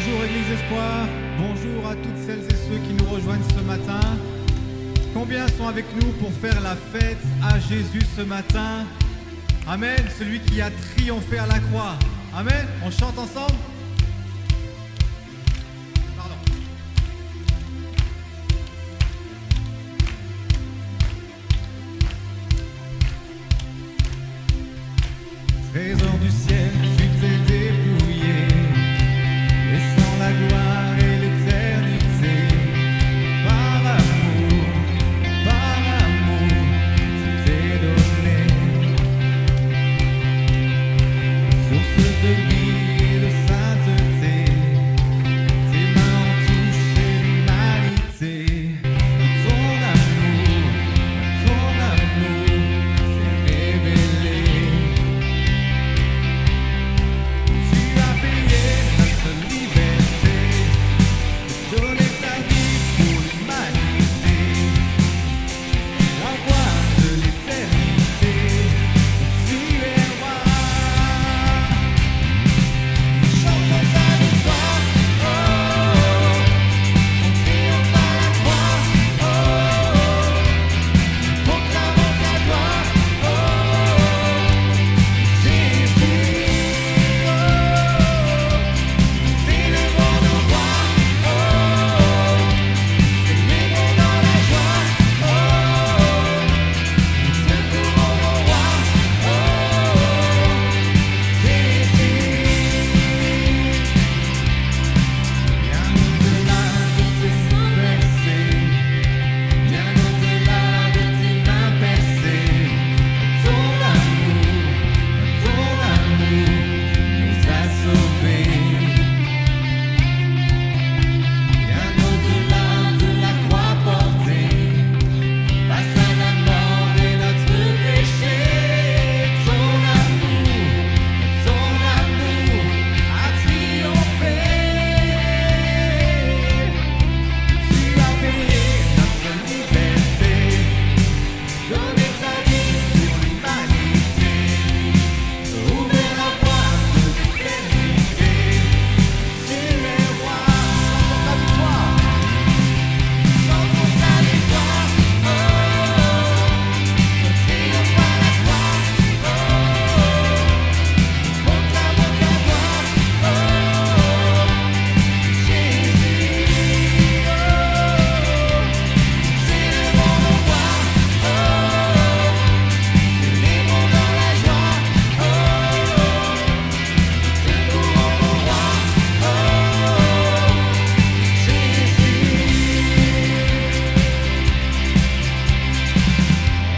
Bonjour Église Espoir, bonjour à toutes celles et ceux qui nous rejoignent ce matin. Combien sont avec nous pour faire la fête à Jésus ce matin? Amen, celui qui a triomphé à la croix. Amen, on chante ensemble? Pardon. Trésor du ciel, tu t'es dépouillé, laissant la gloire et l'éternité. Par amour, tu t'es donné. Source de vie et de sainteté, tes mains ont touché l'humanité. Ton amour s'est révélé. Tu as payé notre liberté, donné ta vie pour l'humanité. La voix de l'éternité, tu es roi. Chantons ta victoire, oh, on triomphe à la croix, oh, proclamons ta gloire, oh, Jésus, oh, célébrons nos rois, oh, célébrons dans la joie, oh, secourons nos rois, oh, Jésus. Bien au-delà de tes seins percés, bien au-delà de tes mains percées, ton amour nous a sauvés. Bien au-delà de la croix portée, face à la mort et notre péché, ton amour a triomphé. Tu as payé notre liberté, donné ta vie pour l'humanité, ouvert la voie de l'éternité. Tu es roi, chantons ta victoire, oh, on triomphe à la croix, oh, proclamons ta gloire, oh, Jésus, oh, célébrons nos rois, oh, célébrons dans la joie, oh, secourons nos rois, oh, Jésus.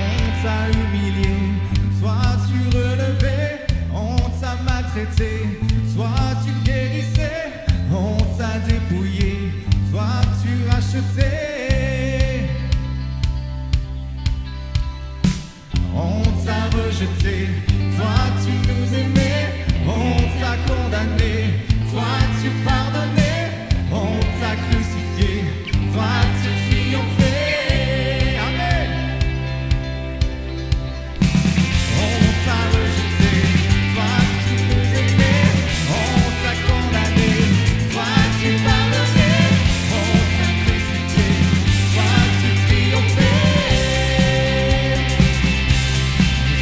On t'a humilié, toi tu relevais, on t'a maltraité, toi tu guérissais, on t'a dépouillé, toi tu rachetais. On t'a rejeté, toi tu nous aimais, on t'a condamné, toi tu pardonnais, on t'a crucifié, toi tu triomphais. Amen. On t'a rejeté, toi tu nous aimais, on t'a condamné, toi tu pardonnais, on t'a crucifié, toi tu triomphais.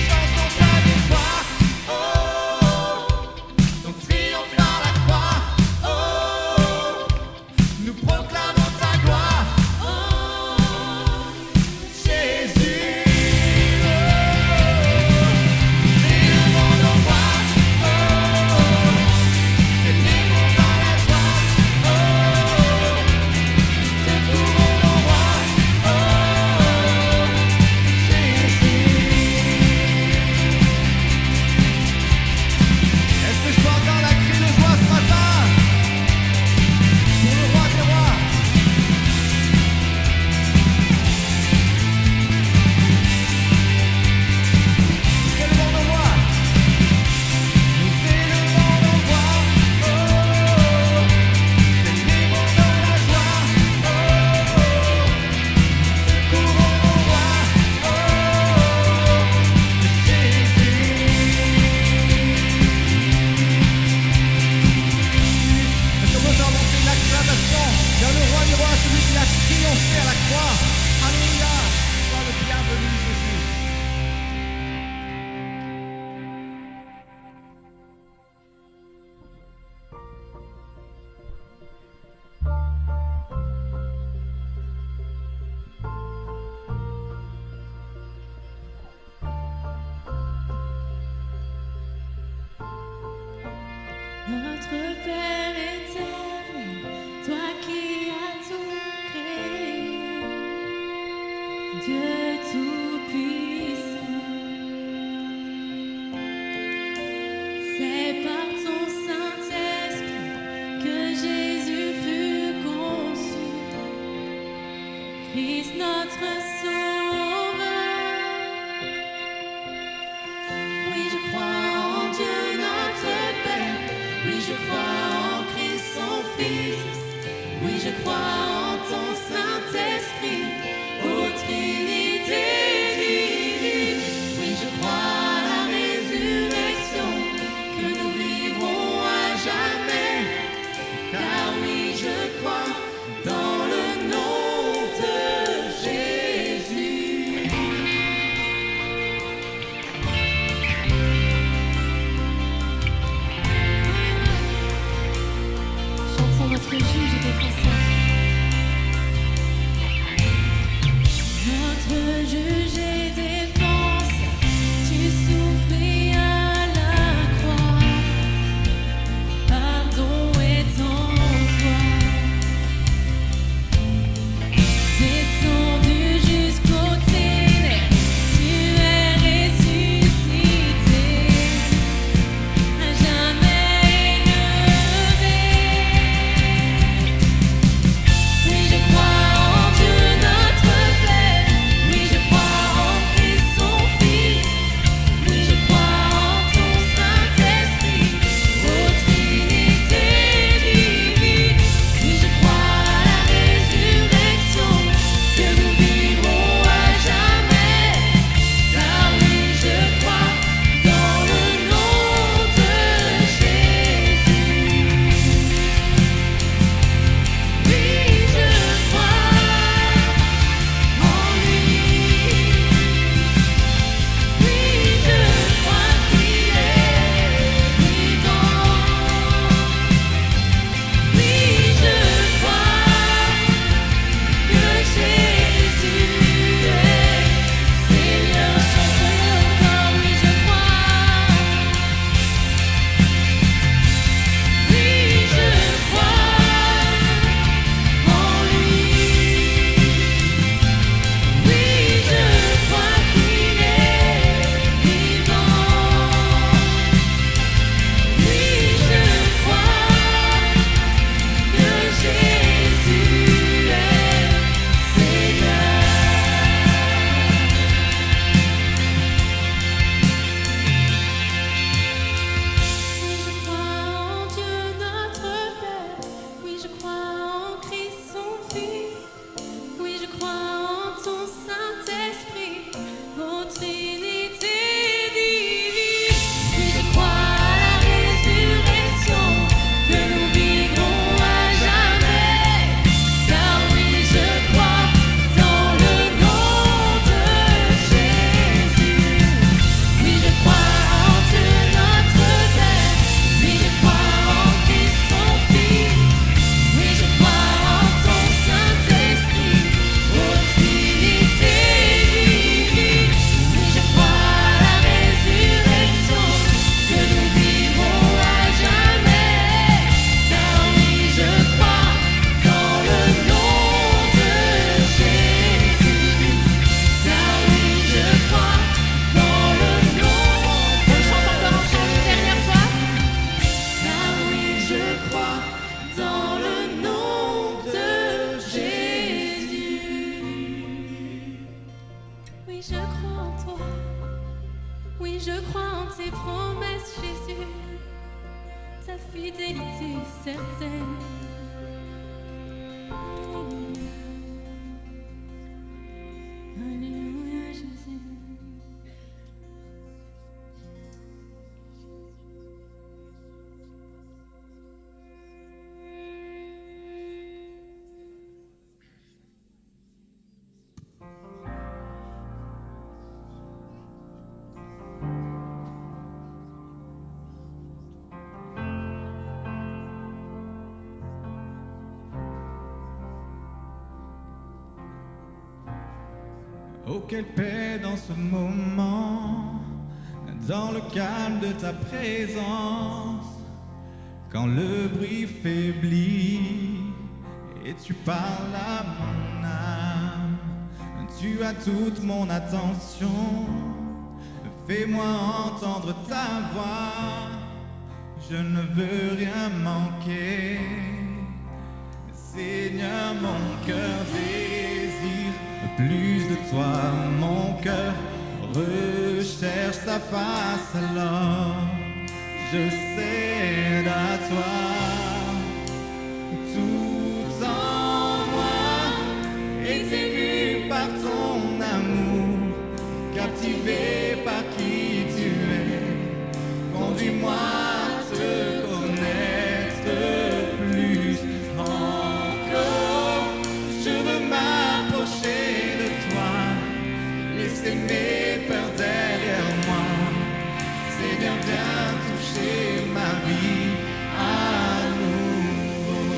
Chantons ta victoire, oh, ton triomphe dans la croix, oh, crucifié à la croix. Alléluia. Sois le bienvenu, Jésus. Notre Père éternel, toi qui as tout créé, Dieu tout-puissant, c'est par ton Saint-Esprit que Jésus fut conçu, Christ notre Sauveur. Oui, je crois en Dieu notre Père. Oui, je crois en Christ son Fils. Oui, je crois en ton Saint-Esprit, ô Trinité divine. Oui, je crois à la résurrection, que nous vivrons à jamais. Car oui, je crois dans le nom de Jésus. Chantons notre juge et défenseur. Notre juge et défenseur, tu souffris à la croix. Pardon est en toi. Descendu jusqu'au ténèbres, tu es ressuscité, à jamais élevé. Oui, je crois en Dieu notre Père. Oui, je crois en Christ son Fils. Oui, je crois en ton Saint-Esprit, ô Trinité divine. Oui, je crois à la résurrection, que nous vivrons à jamais. Car oui, je crois dans le nom de Jésus. Oui, je crois en lui. Oui, je crois qu'il est vivant. Oui, je crois que Jésus est Seigneur. Chantons encore. Oui, je crois. Oui, je crois en lui. Oui, je crois qu'il est vivant. Oui, je crois que Jésus est Seigneur. Oui, je crois en Dieu notre Père. Oui, je crois en Christ son Fils. Oui, je crois en ton Saint-Esprit, ô Trinité divine. Oui, je crois à la résurrection, que nous vivrons à jamais. Car oui, je crois dans le nom de Jésus. Oui, je crois en Dieu notre Père. Oui, je crois en Christ son Fils. Oui, je crois en ton Saint-Esprit, ô Trinité divine. Oui, je crois à la résurrection, que nous vivrons à jamais. Car oui, je crois dans le nom de Jésus. Car oui, je crois dans le nom. On le chante encore ensemble une dernière fois. Car oui, je crois dans le nom de Jésus. Oui, je crois en toi. Oui, je crois en tes promesses, Jésus. Ta fidélité certaine. Alléluia, Jésus. Oh, quelle paix dans ce moment, dans le calme de ta présence, quand le bruit faiblit et tu parles à mon âme. Tu as toute mon attention, fais-moi entendre ta voix, je ne veux rien manquer. Seigneur, mon cœur désire plus de toi, mon cœur recherche ta face, alors je cède à toi. Tout en moi est ému par ton amour, captivé par qui tu es. Conduis-moi à te connaître plus encore. Je veux m'approcher de toi, laisser mes peurs derrière moi. Seigneur, viens toucher ma vie à nouveau.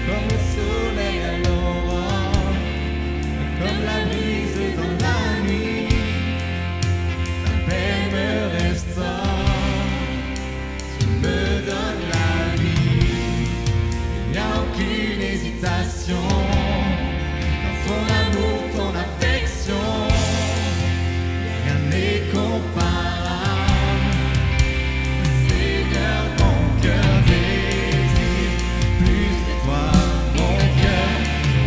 Comme le soleil à l'aurore, comme la brise dans la nuit, ta paix me restaure, tu me donnes la vie. Il n'y a aucune hésitation dans ton amour, ton affection, rien n'est comparable. Seigneur, mon cœur désire plus de toi, mon cœur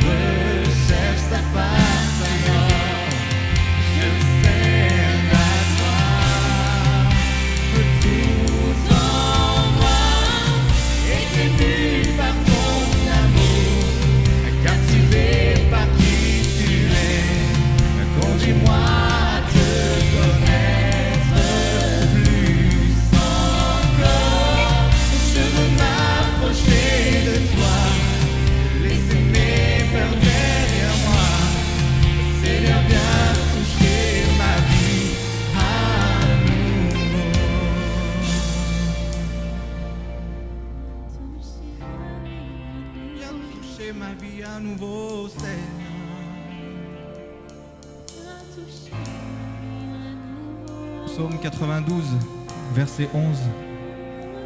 recherche ta face, alors je cède à toi. Tout en moi est ému par ton amour, captivé par qui tu es. Conduis-moi à te connaître plus encore. Je veux m'approcher de toi, laisser mes peurs derrière moi. Seigneur, viens toucher ma vie à nouveau. Viens toucher ma vie à nouveau, Seigneur. Psaume 92, verset 11.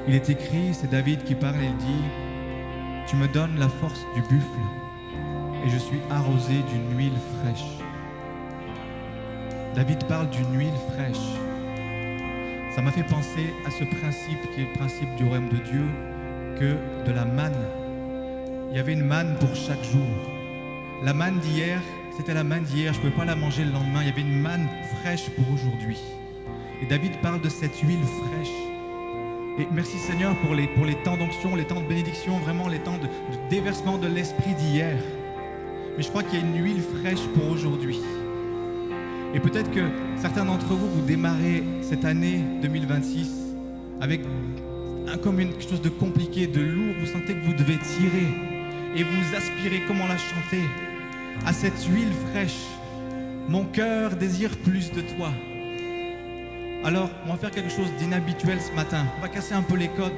Il est écrit, c'est David qui parle, il dit: tu me donnes la force du buffle et je suis arrosé d'une huile fraîche. David parle d'une huile fraîche. Ça m'a fait penser à ce principe qui est le principe du royaume de Dieu, que de la manne. Il y avait une manne pour chaque jour. La manne d'hier, c'était la manne d'hier, je ne pouvais pas la manger le lendemain. Il y avait une manne fraîche pour aujourd'hui. Et David parle de cette huile fraîche. Et merci Seigneur pour les temps d'onction, les temps de bénédiction, vraiment les temps de déversement de l'esprit d'hier. Mais je crois qu'il y a une huile fraîche pour aujourd'hui. Et peut-être que certains d'entre vous, vous démarrez cette année 2026 avec quelque chose de compliqué, de lourd. Vous sentez que vous devez tirer et vous aspirez, comme on l'a chanté, à cette huile fraîche. Mon cœur désire plus de toi. Alors, on va faire quelque chose d'inhabituel ce matin. On va casser un peu les codes.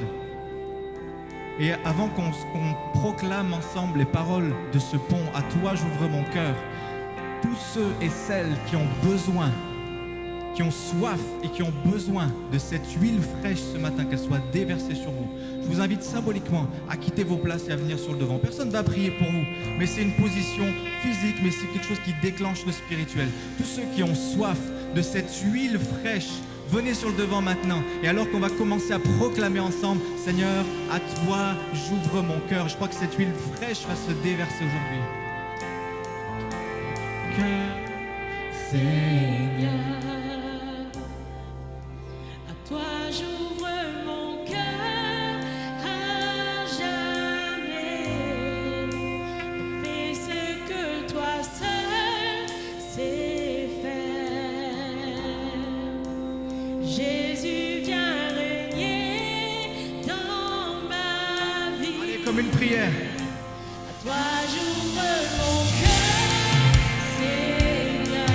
Et avant qu'on proclame ensemble les paroles de ce pont, à toi j'ouvre mon cœur, tous ceux et celles qui ont besoin, qui ont soif et qui ont besoin de cette huile fraîche ce matin, qu'elle soit déversée sur vous, je vous invite symboliquement à quitter vos places et à venir sur le devant. Personne ne va prier pour vous, mais c'est une position physique, mais c'est quelque chose qui déclenche le spirituel. Tous ceux qui ont soif de cette huile fraîche, venez sur le devant maintenant. Et alors qu'on va commencer à proclamer ensemble, Seigneur, à toi j'ouvre mon cœur. Je crois que cette huile fraîche va se déverser aujourd'hui. Seigneur, à toi j'ouvre mon cœur à jamais. Fais ce que toi seul sais faire. Jésus, viens régner dans ma vie. Allez, comme une prière. À toi j'ouvre mon cœur, Seigneur.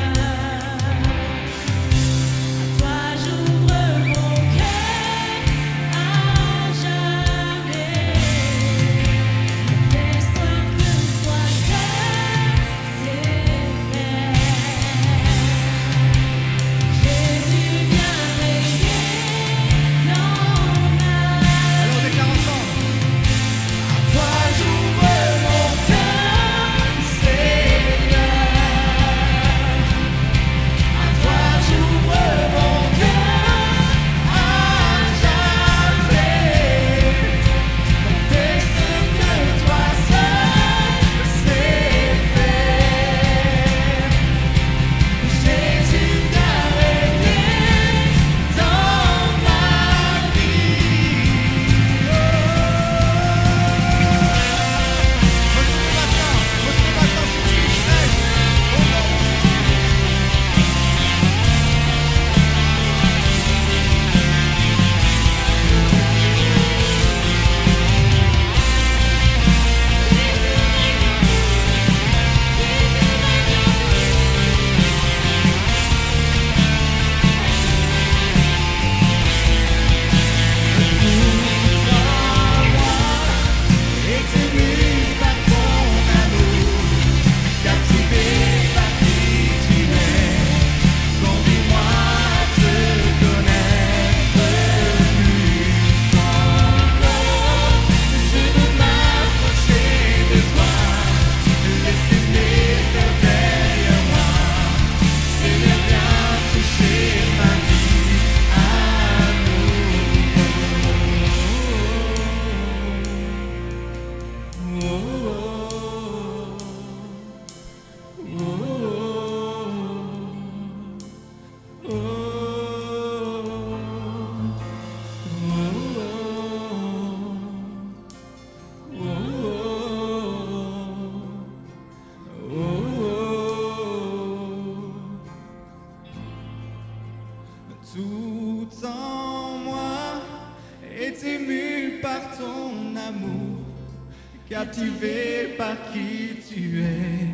captivé par qui tu es.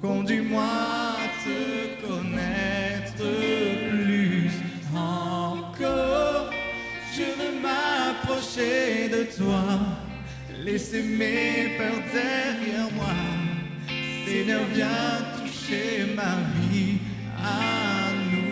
Conduis-moi à te connaître plus encore. Je veux m'approcher de toi, laisser mes peurs derrière moi. Seigneur, viens toucher ma vie à nouveau.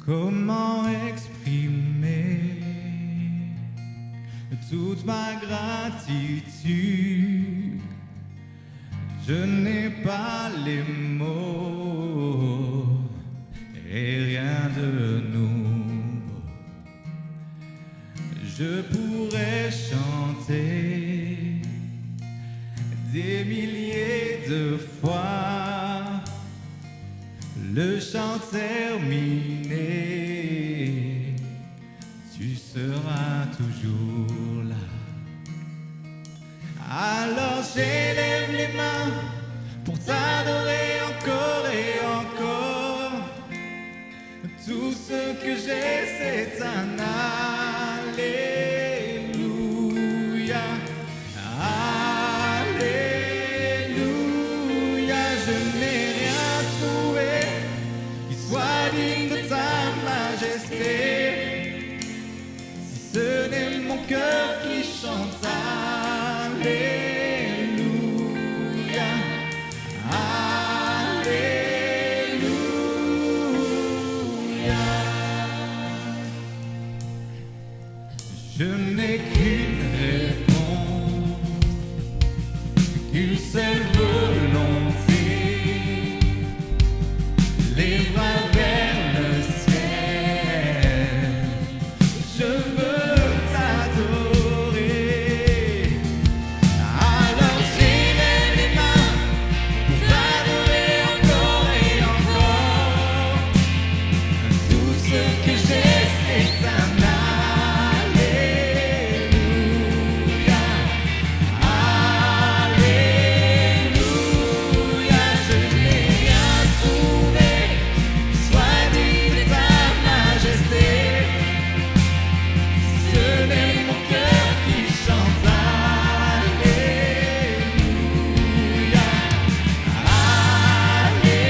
Comment exprimer toute ma gratitude? Je n'ai pas les mots et rien de nouveau. Je pourrais chanter des milliers de fois le chant terminé, tu seras toujours là. Alors j'élève les mains pour t'adorer encore et encore. Tout ce que j'ai, c'est un alléluia. Alléluia, je n'ai rien trouvé qui soit digne de ta majesté. Si ce n'est mon cœur qui chante alléluia. Alléluia. Je n'ai qu'une réponse, qu'une seule volonté, les bras vers le ciel. Je veux t'adorer. Alors j'élève les mains pour t'adorer encore et encore. Tout ce que j'ai, c'est un alléluia. Alléluia, je n'ai rien trouvé qui soit digne de ta majesté. Ce n'est mon cœur qui chante alléluia. Alléluia.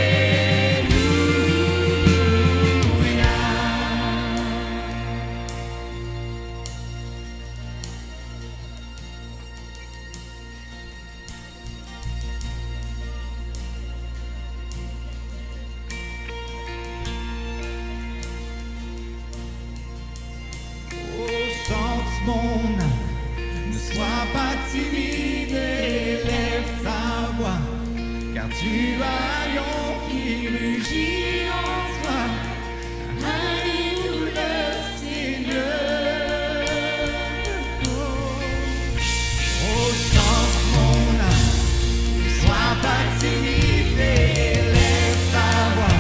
Oh, chante mon âme, ne sois pas timide, élève ta voix, car tu as un lion qui rugit en toi. Alléluia, le Seigneur. Oh, chante mon âme, ne sois pas timide, élève ta voix,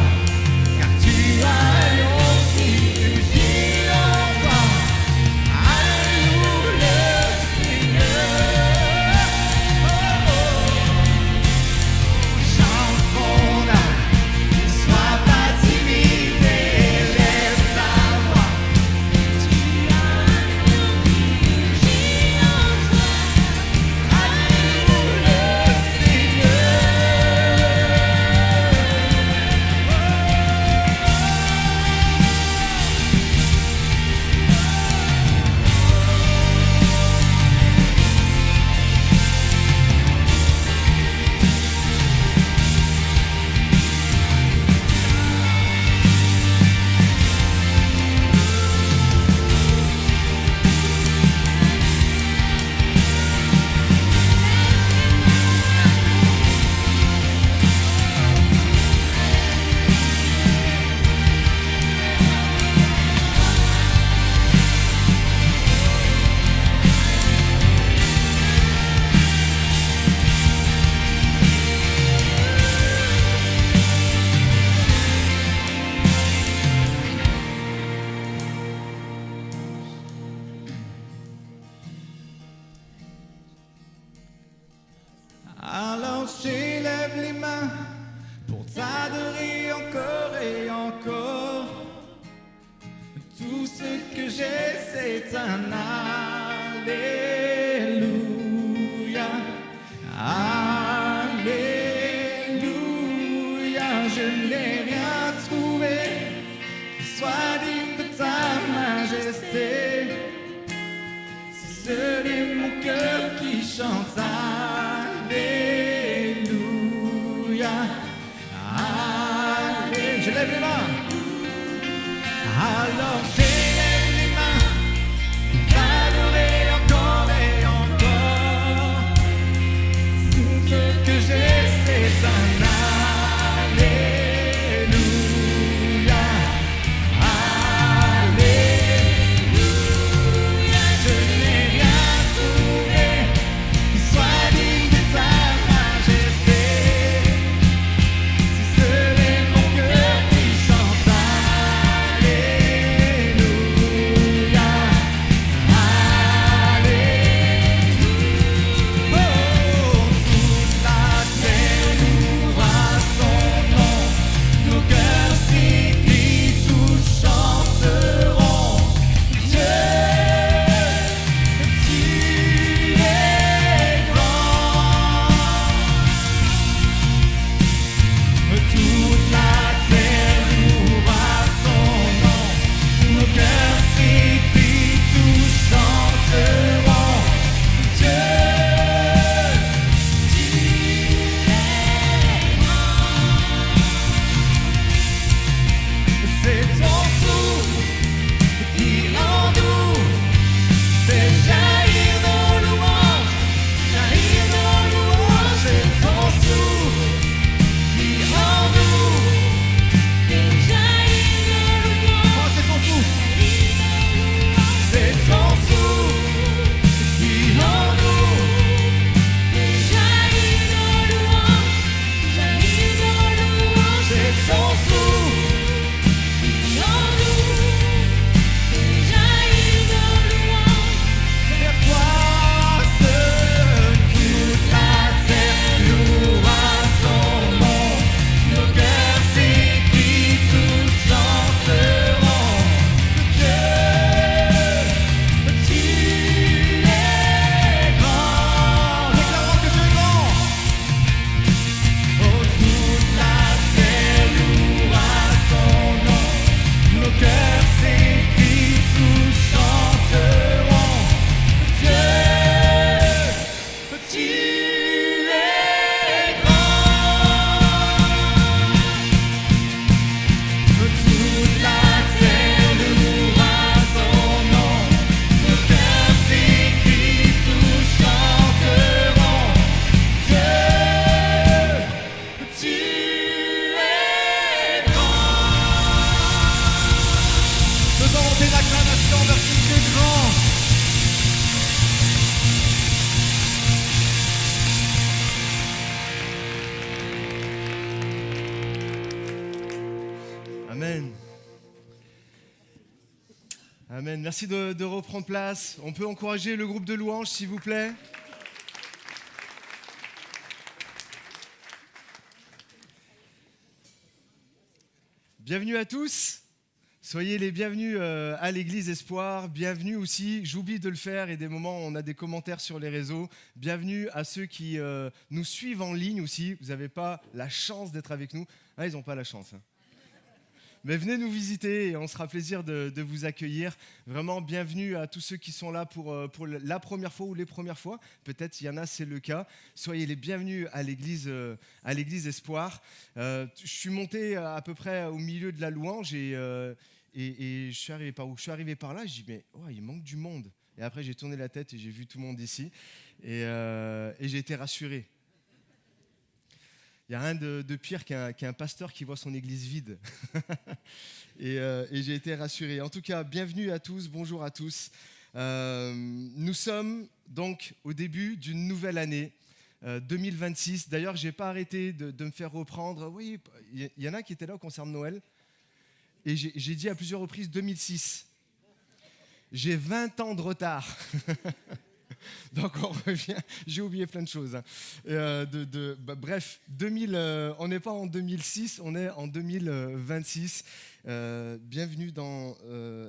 car tu as un lion qui rugit en toi. Alléluia, Seigneur. Oh, oh. Chante mon âme, ne sois pas timide. Alors j'élève les mains pour t'adorer encore et encore. Tout ce que j'ai, c'est un Alléluia. Alléluia. Je n'ai rien trouvé qui soit digne de ta majesté. C'est seul est mon cœur qui chante Alléluia. Alléluia. Je lève les mains. Alors j'élève les mains pour t'adorer encore et encore. Tout ce que j'ai, c'est un Alléluia. Alléluia. Je n'ai rien trouvé qui soit digne de ta majesté. Si seul est mon cœur qui chante Alléluia. Alléluia. Oh, toute la terre louera son nom. Nos cœurs s'écrient, tous chanteront. Dieu, tu es grand. Toute la terre louera son nom. Nos cœurs s'écrient, tous chanteront. Dieu, tu es grand. C'est ton souffle qui en nous fait jaillir nos louanges, jaillir nos louanges. C'est ton souffle qui en nous fait jaillir nos louanges. Oh, c'est ton souffle. C'est ton souffle qui en nous fait jaillir nos louanges, jaillir nos louanges. C'est ton souffle qui en nous fait jaillir nos louanges. Vers toi seul, toute la terre louera son nom. Nos cœurs s'écrient, tous chanteront. Dieu, tu es grand. Déclarons que tu es grand. Oh, toute la terre louera son nom. Nos cœurs s'écrient, tous chanteront. Dieu, tu es grand. Toute la terre louera son nom. Nos cœurs s'écrient, tous chanteront. Dieu, tu es grand. Faisons monter l'acclamation vers ce qui est grand. Amen. Amen. Merci de reprendre place. On peut encourager le groupe de louanges, s'il vous plaît. Bienvenue à tous. Soyez les bienvenus à l'Église Espoir. Bienvenue aussi, j'oublie de le faire et des moments où on a des commentaires sur les réseaux. Bienvenue à ceux qui nous suivent en ligne aussi. Vous n'avez pas la chance d'être avec nous. Ah, ils n'ont pas la chance. Hein. Mais venez nous visiter et on sera plaisir de vous accueillir. Vraiment, bienvenue à tous ceux qui sont là pour la première fois ou les premières fois. Peut-être il y en a, c'est le cas. Soyez les bienvenus à l'Église Espoir. Je suis monté à peu près au milieu de la louange et je suis arrivé par où? Je suis arrivé par là, je dis mais oh, il manque du monde. Et après j'ai tourné la tête et j'ai vu tout le monde ici et j'ai été rassuré. Il n'y a rien de pire qu'un pasteur qui voit son église vide. et j'ai été rassuré. En tout cas, bienvenue à tous, bonjour à tous. Nous sommes donc au début d'une nouvelle année, 2026. D'ailleurs, je n'ai pas arrêté de me faire reprendre. Oui, il y en a qui étaient là au concert de Noël. Et j'ai dit à plusieurs reprises 2006. J'ai 20 ans de retard. Donc on revient, j'ai oublié plein de choses. Bref, on n'est pas en 2006, on est en 2026. Bienvenue dans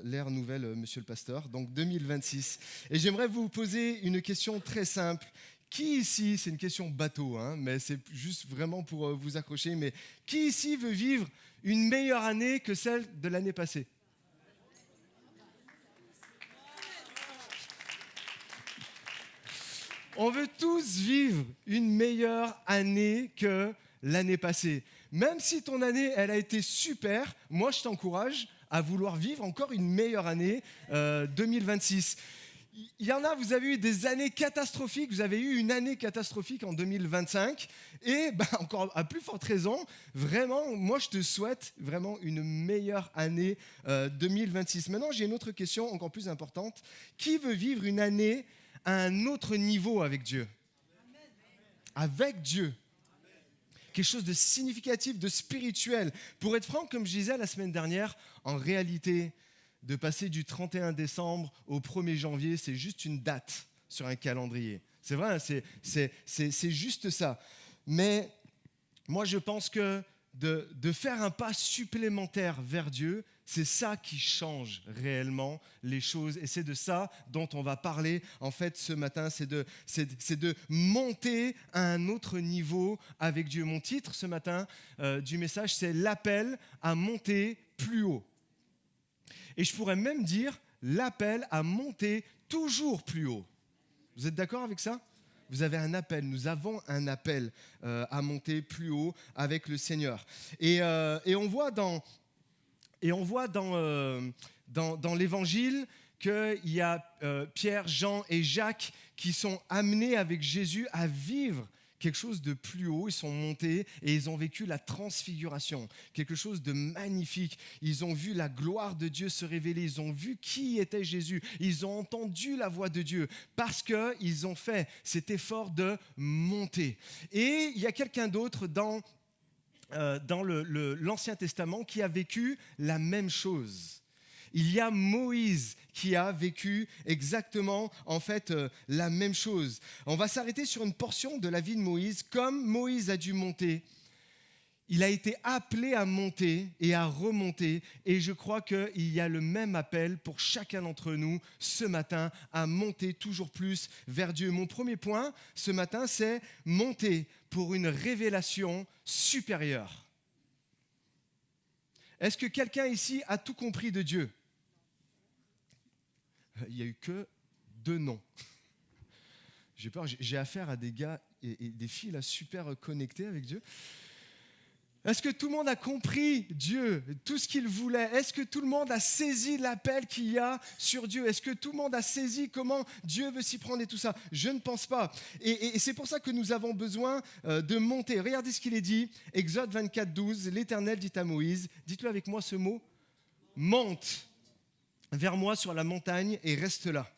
l'ère nouvelle, monsieur le pasteur, donc 2026. Et j'aimerais vous poser une question très simple. Qui ici, c'est une question bateau, mais c'est juste vraiment pour vous accrocher, mais qui ici veut vivre une meilleure année que celle de l'année passée ? On veut tous vivre une meilleure année que l'année passée. Même si ton année, elle a été super, moi je t'encourage à vouloir vivre encore une meilleure année 2026. Il y en a, vous avez eu des années catastrophiques, vous avez eu une année catastrophique en 2025, et encore à plus forte raison, vraiment, moi je te souhaite vraiment une meilleure année 2026. Maintenant, j'ai une autre question encore plus importante. Qui veut vivre une année à un autre niveau avec Dieu? Avec Dieu. Quelque chose de significatif, de spirituel. Pour être franc, comme je disais la semaine dernière, en réalité, de passer du 31 décembre au 1er janvier, c'est juste une date sur un calendrier. C'est vrai, c'est juste ça. Mais moi, je pense que de faire un pas supplémentaire vers Dieu, c'est ça qui change réellement les choses. Et c'est de ça dont on va parler en fait ce matin. C'est de monter à un autre niveau avec Dieu. Mon titre ce matin du message, c'est l'appel à monter plus haut. Et je pourrais même dire l'appel à monter toujours plus haut. Vous êtes d'accord avec ça ? Vous avez un appel, nous avons un appel à monter plus haut avec le Seigneur. Et on voit dans l'Évangile qu'il y a Pierre, Jean et Jacques qui sont amenés avec Jésus à vivre quelque chose de plus haut. Ils sont montés et ils ont vécu la transfiguration, quelque chose de magnifique. Ils ont vu la gloire de Dieu se révéler, ils ont vu qui était Jésus, ils ont entendu la voix de Dieu parce qu'ils ont fait cet effort de monter. Et il y a quelqu'un d'autre dans l'Ancien Testament qui a vécu la même chose. Il y a Moïse qui a vécu exactement en fait la même chose. On va s'arrêter sur une portion de la vie de Moïse. Comme Moïse a dû monter, il a été appelé à monter et à remonter. Et je crois qu'il y a le même appel pour chacun d'entre nous ce matin à monter toujours plus vers Dieu. Mon premier point ce matin, c'est monter pour une révélation supérieure. Est-ce que quelqu'un ici a tout compris de Dieu ? Il n'y a eu que 2 noms. J'ai peur, j'ai affaire à des gars et des filles là, super connectés avec Dieu. Est-ce que tout le monde a compris Dieu, tout ce qu'il voulait ? Est-ce que tout le monde a saisi l'appel qu'il y a sur Dieu ? Est-ce que tout le monde a saisi comment Dieu veut s'y prendre et tout ça ? Je ne pense pas. Et c'est pour ça que nous avons besoin de monter. Regardez ce qu'il est dit, Exode 24, 12, l'Éternel dit à Moïse, dites-le avec moi ce mot, monte vers moi sur la montagne et reste là.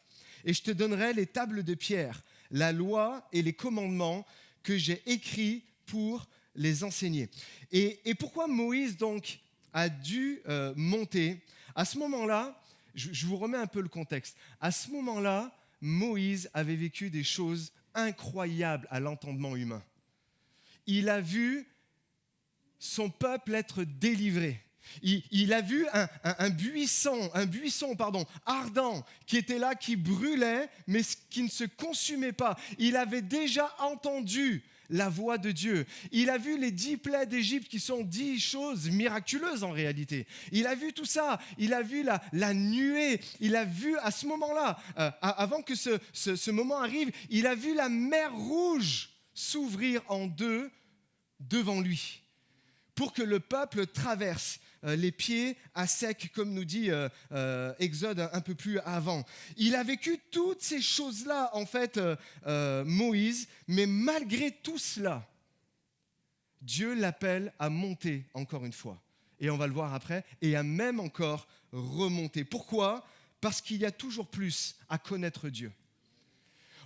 Et je te donnerai les tables de pierre, la loi et les commandements que j'ai écrits pour les enseigner. Et pourquoi Moïse donc a dû monter ? À ce moment-là, je vous remets un peu le contexte. À ce moment-là, Moïse avait vécu des choses incroyables à l'entendement humain. Il a vu son peuple être délivré. Il a vu un buisson ardent qui était là, qui brûlait, mais qui ne se consumait pas. Il avait déjà entendu la voix de Dieu. Il a vu les 10 plaies d'Égypte qui sont 10 choses miraculeuses en réalité. Il a vu tout ça. Il a vu la nuée. Il a vu à ce moment-là, avant que ce moment arrive, il a vu la mer Rouge s'ouvrir en 2 devant lui pour que le peuple traverse les pieds à sec, comme nous dit Exode un peu plus avant. Il a vécu toutes ces choses-là, en fait, Moïse, mais malgré tout cela, Dieu l'appelle à monter encore une fois. Et on va le voir après, et à même encore remonter. Pourquoi ? Parce qu'il y a toujours plus à connaître Dieu.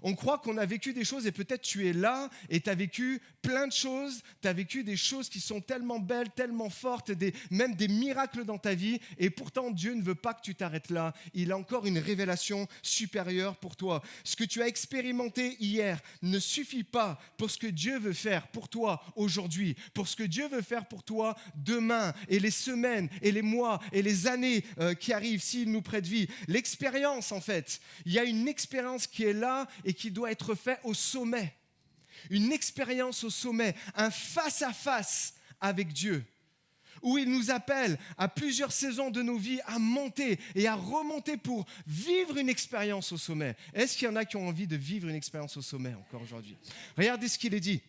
On croit qu'on a vécu des choses et peut-être tu es là et tu as vécu plein de choses, tu as vécu des choses qui sont tellement belles, tellement fortes, même des miracles dans ta vie et pourtant Dieu ne veut pas que tu t'arrêtes là. Il a encore une révélation supérieure pour toi. Ce que tu as expérimenté hier ne suffit pas pour ce que Dieu veut faire pour toi aujourd'hui, pour ce que Dieu veut faire pour toi demain et les semaines et les mois et les années qui arrivent s'il nous prête vie. L'expérience en fait, il y a une expérience qui est là et qui doit être faite au sommet. Une expérience au sommet, un face-à-face avec Dieu, où il nous appelle à plusieurs saisons de nos vies à monter et à remonter pour vivre une expérience au sommet. Est-ce qu'il y en a qui ont envie de vivre une expérience au sommet encore aujourd'hui? Regardez ce qu'il est dit.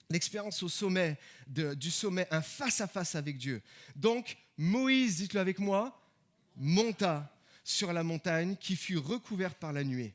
L'expérience au sommet, du sommet, un face-à-face avec Dieu. Donc, Moïse, dites-le avec moi, monta sur la montagne qui fut recouverte par la nuée.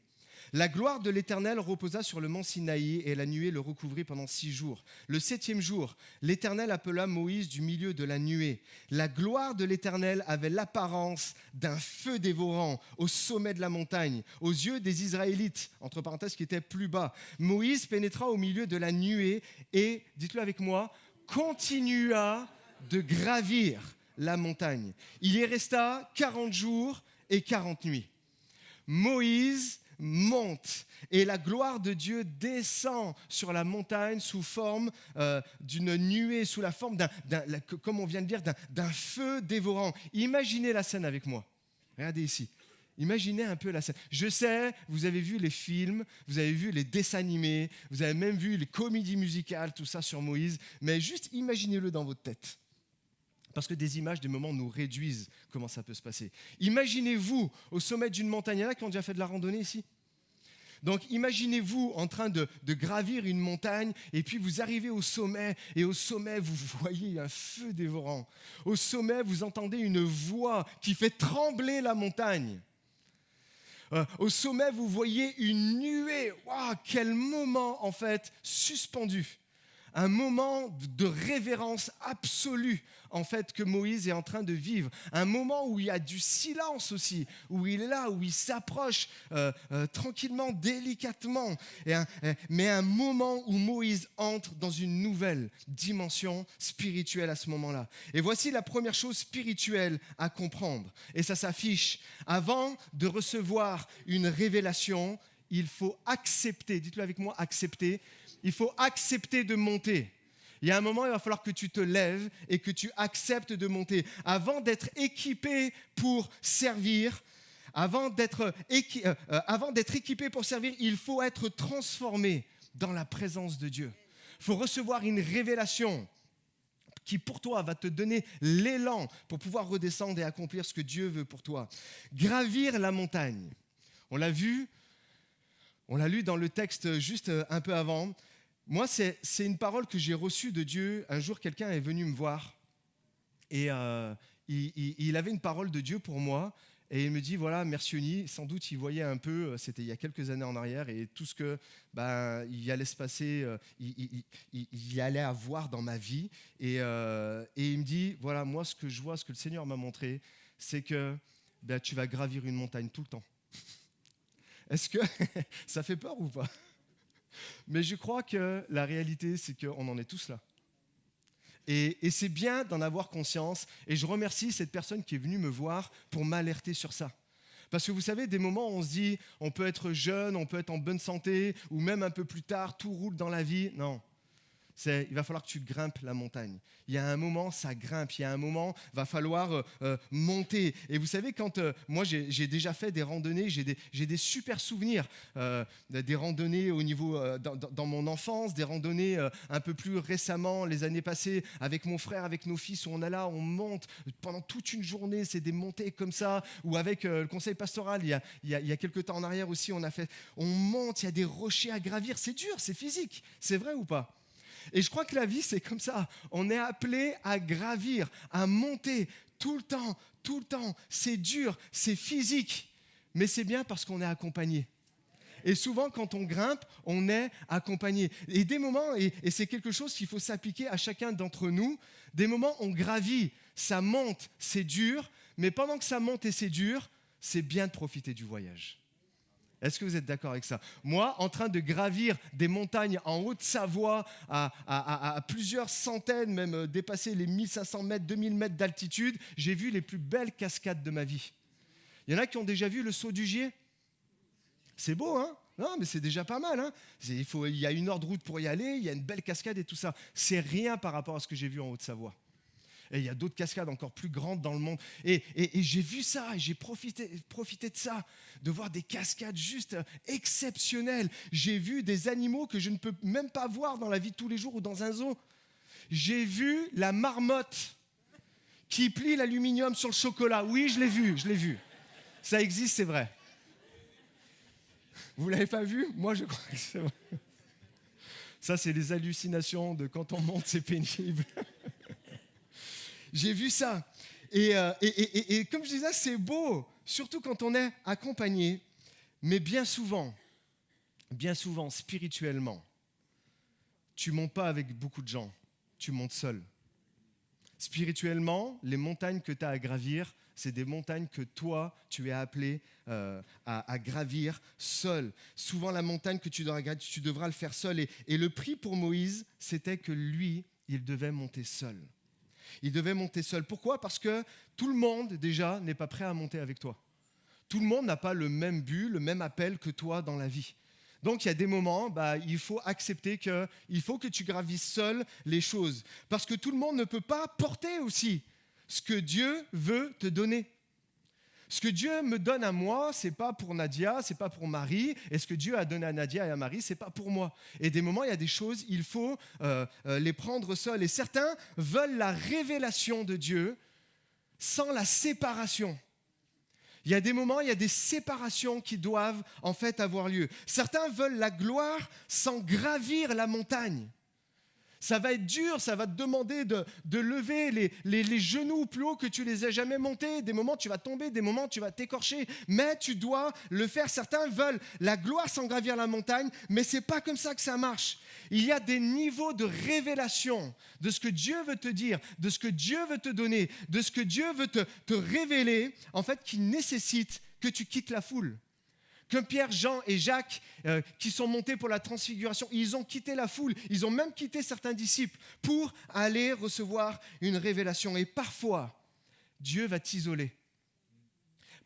La gloire de l'Éternel reposa sur le mont Sinaï et la nuée le recouvrit pendant 6 jours. Le 7e jour, l'Éternel appela Moïse du milieu de la nuée. La gloire de l'Éternel avait l'apparence d'un feu dévorant au sommet de la montagne, aux yeux des Israélites, entre parenthèses qui étaient plus bas. Moïse pénétra au milieu de la nuée et, dites-le avec moi, continua de gravir la montagne. Il y resta 40 jours et 40 nuits. Moïse monte et la gloire de Dieu descend sur la montagne sous forme d'une nuée, sous la forme comme on vient de dire, d'un feu dévorant. Imaginez la scène avec moi. Regardez ici. Imaginez un peu la scène. Je sais, vous avez vu les films, vous avez vu les dessins animés, vous avez même vu les comédies musicales, tout ça sur Moïse, mais juste imaginez-le dans votre tête. Parce que des images, des moments nous réduisent comment ça peut se passer. Imaginez-vous au sommet d'une montagne. Il y en a qui ont déjà fait de la randonnée ici? Donc imaginez-vous en train de gravir une montagne et puis vous arrivez au sommet et au sommet vous voyez un feu dévorant. Au sommet vous entendez une voix qui fait trembler la montagne. Au sommet vous voyez une nuée. Waouh, quel moment en fait suspendu. Un moment de révérence absolue en fait que Moïse est en train de vivre. Un moment où il y a du silence aussi, où il est là, où il s'approche tranquillement, délicatement. Mais un moment où Moïse entre dans une nouvelle dimension spirituelle à ce moment-là. Et voici la première chose spirituelle à comprendre. Et ça s'affiche. Avant de recevoir une révélation, il faut accepter, dites-le avec moi, accepter. Il faut accepter de monter. Il y a un moment, il va falloir que tu te lèves et que tu acceptes de monter. Avant d'être équipé pour servir, avant d'être équipé pour servir, il faut être transformé dans la présence de Dieu. Il faut recevoir une révélation qui pour toi va te donner l'élan pour pouvoir redescendre et accomplir ce que Dieu veut pour toi. Gravir la montagne. On l'a vu, on l'a lu dans le texte juste un peu avant. Moi, c'est une parole que j'ai reçue de Dieu. Un jour, quelqu'un est venu me voir et il avait une parole de Dieu pour moi. Et il me dit, voilà, Mercioni, sans doute il voyait un peu, c'était il y a quelques années en arrière, et tout ce que il allait se passer, il allait avoir dans ma vie. Et il me dit, voilà, moi ce que je vois, ce que le Seigneur m'a montré, c'est que tu vas gravir une montagne tout le temps. Est-ce que ça fait peur ou pas? Mais je crois que la réalité, c'est qu'on en est tous là. Et c'est bien d'en avoir conscience. Et je remercie cette personne qui est venue me voir pour m'alerter sur ça. Parce que vous savez, des moments où on se dit, on peut être jeune, on peut être en bonne santé, ou même un peu plus tard, tout roule dans la vie. Non. Il va falloir que tu grimpes la montagne. Il y a un moment, ça grimpe. Il y a un moment, il va falloir monter. Et vous savez, quand moi, j'ai déjà fait des randonnées, j'ai des super souvenirs. Des randonnées au niveau, dans mon enfance, des randonnées un peu plus récemment, les années passées, avec mon frère, avec nos fils, où on est là, on monte pendant toute une journée. C'est des montées comme ça. Ou avec le conseil pastoral, il y a quelques temps en arrière aussi, on monte, il y a des rochers à gravir. C'est dur, c'est physique. C'est vrai ou pas? Et je crois que la vie, c'est comme ça. On est appelé à gravir, à monter tout le temps. C'est dur, c'est physique, mais c'est bien parce qu'on est accompagné. Et souvent, quand on grimpe, on est accompagné. Et des moments, et c'est quelque chose qu'il faut s'appliquer à chacun d'entre nous, des moments on gravit, ça monte, c'est dur, mais pendant que ça monte et c'est dur, c'est bien de profiter du voyage. Est-ce que vous êtes d'accord avec ça? Moi, en train de gravir des montagnes en Haute-Savoie à plusieurs centaines, même dépasser les 1500 mètres, 2000 mètres d'altitude, j'ai vu les plus belles cascades de ma vie. Il y en a qui ont déjà vu le saut du Gier? C'est beau, hein? Non, mais c'est déjà pas mal, hein? Il y a 1 heure de route pour y aller, il y a une belle cascade et tout ça. C'est rien par rapport à ce que j'ai vu en Haute-Savoie. Et il y a d'autres cascades encore plus grandes dans le monde. Et j'ai vu ça, et j'ai profité de ça, de voir des cascades juste exceptionnelles. J'ai vu des animaux que je ne peux même pas voir dans la vie de tous les jours ou dans un zoo. J'ai vu la marmotte qui plie l'aluminium sur le chocolat. Oui, je l'ai vu. Ça existe, c'est vrai. Vous ne l'avez pas vu? Moi, je crois que c'est vrai. Ça, c'est les hallucinations de quand on monte, c'est pénible. J'ai vu ça. Et comme je disais, c'est beau, surtout quand on est accompagné. Mais bien souvent, spirituellement, tu ne montes pas avec beaucoup de gens, tu montes seul. Spirituellement, les montagnes que tu as à gravir, c'est des montagnes que toi, tu es appelé à gravir seul. Souvent, la montagne que tu devras le faire seul. Et le prix pour Moïse, c'était que lui, il devait monter seul. Il devait monter seul. Pourquoi? Parce que tout le monde, déjà, n'est pas prêt à monter avec toi. Tout le monde n'a pas le même but, le même appel que toi dans la vie. Donc, il y a des moments, il faut accepter qu'il faut que tu gravisses seul les choses. Parce que tout le monde ne peut pas porter aussi ce que Dieu veut te donner. Ce que Dieu me donne à moi, ce n'est pas pour Nadia, ce n'est pas pour Marie. Et ce que Dieu a donné à Nadia et à Marie, ce n'est pas pour moi. Et des moments, il y a des choses, il faut les prendre seuls. Et certains veulent la révélation de Dieu sans la séparation. Il y a des moments, il y a des séparations qui doivent en fait avoir lieu. Certains veulent la gloire sans gravir la montagne. Ça va être dur, ça va te demander de lever les genoux plus haut que tu les aies jamais montés. Des moments, tu vas tomber, des moments, tu vas t'écorcher. Mais tu dois le faire. Certains veulent la gloire sans gravir la montagne, mais ce n'est pas comme ça que ça marche. Il y a des niveaux de révélation de ce que Dieu veut te dire, de ce que Dieu veut te donner, de ce que Dieu veut te révéler, en fait, qui nécessitent que tu quittes la foule. Comme Pierre, Jean et Jacques, qui sont montés pour la transfiguration, ils ont quitté la foule, ils ont même quitté certains disciples pour aller recevoir une révélation. Et parfois, Dieu va t'isoler.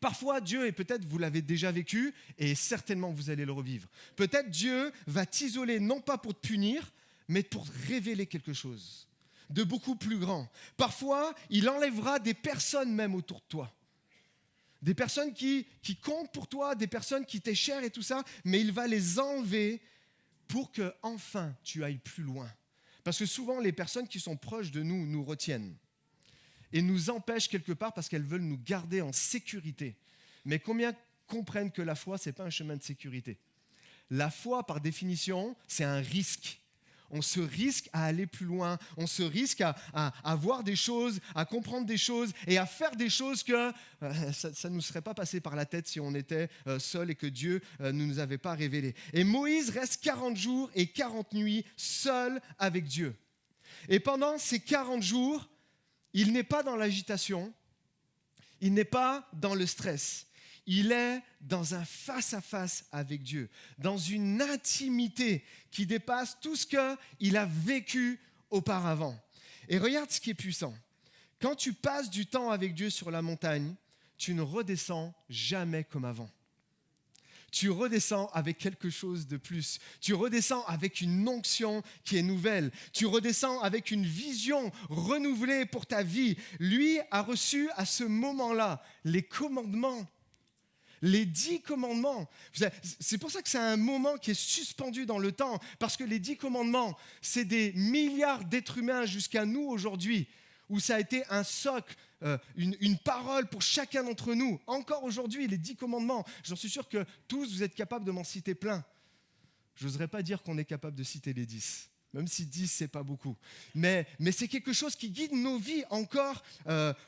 Parfois, Dieu, et peut-être vous l'avez déjà vécu, et certainement vous allez le revivre. Peut-être Dieu va t'isoler, non pas pour te punir, mais pour te révéler quelque chose de beaucoup plus grand. Parfois, il enlèvera des personnes même autour de toi. Des personnes qui comptent pour toi, des personnes qui t'est chères et tout ça, mais il va les enlever pour que enfin tu ailles plus loin. Parce que souvent, les personnes qui sont proches de nous nous retiennent et nous empêchent quelque part parce qu'elles veulent nous garder en sécurité. Mais combien comprennent que la foi, ce n'est pas un chemin de sécurité? La foi, par définition, c'est un risque. On se risque à aller plus loin, on se risque à voir des choses, à comprendre des choses et à faire des choses que ça ne nous serait pas passé par la tête si on était seul et que Dieu ne nous avait pas révélé. Et Moïse reste 40 jours et 40 nuits seul avec Dieu. Et pendant ces 40 jours, il n'est pas dans l'agitation, il n'est pas dans le stress. Il est dans un face-à-face avec Dieu, dans une intimité qui dépasse tout ce qu'il a vécu auparavant. Et regarde ce qui est puissant. Quand tu passes du temps avec Dieu sur la montagne, tu ne redescends jamais comme avant. Tu redescends avec quelque chose de plus. Tu redescends avec une onction qui est nouvelle. Tu redescends avec une vision renouvelée pour ta vie. Lui a reçu à ce moment-là les commandements. Les 10 commandements. C'est pour ça que c'est un moment qui est suspendu dans le temps, parce que les 10 commandements, c'est des milliards d'êtres humains jusqu'à nous aujourd'hui, où ça a été un socle, une parole pour chacun d'entre nous. Encore aujourd'hui, les 10 commandements, j'en suis sûr que tous, vous êtes capables de m'en citer plein. Je n'oserais pas dire qu'on est capable de citer les 10. Même si 10, ce n'est pas beaucoup. Mais c'est quelque chose qui guide nos vies encore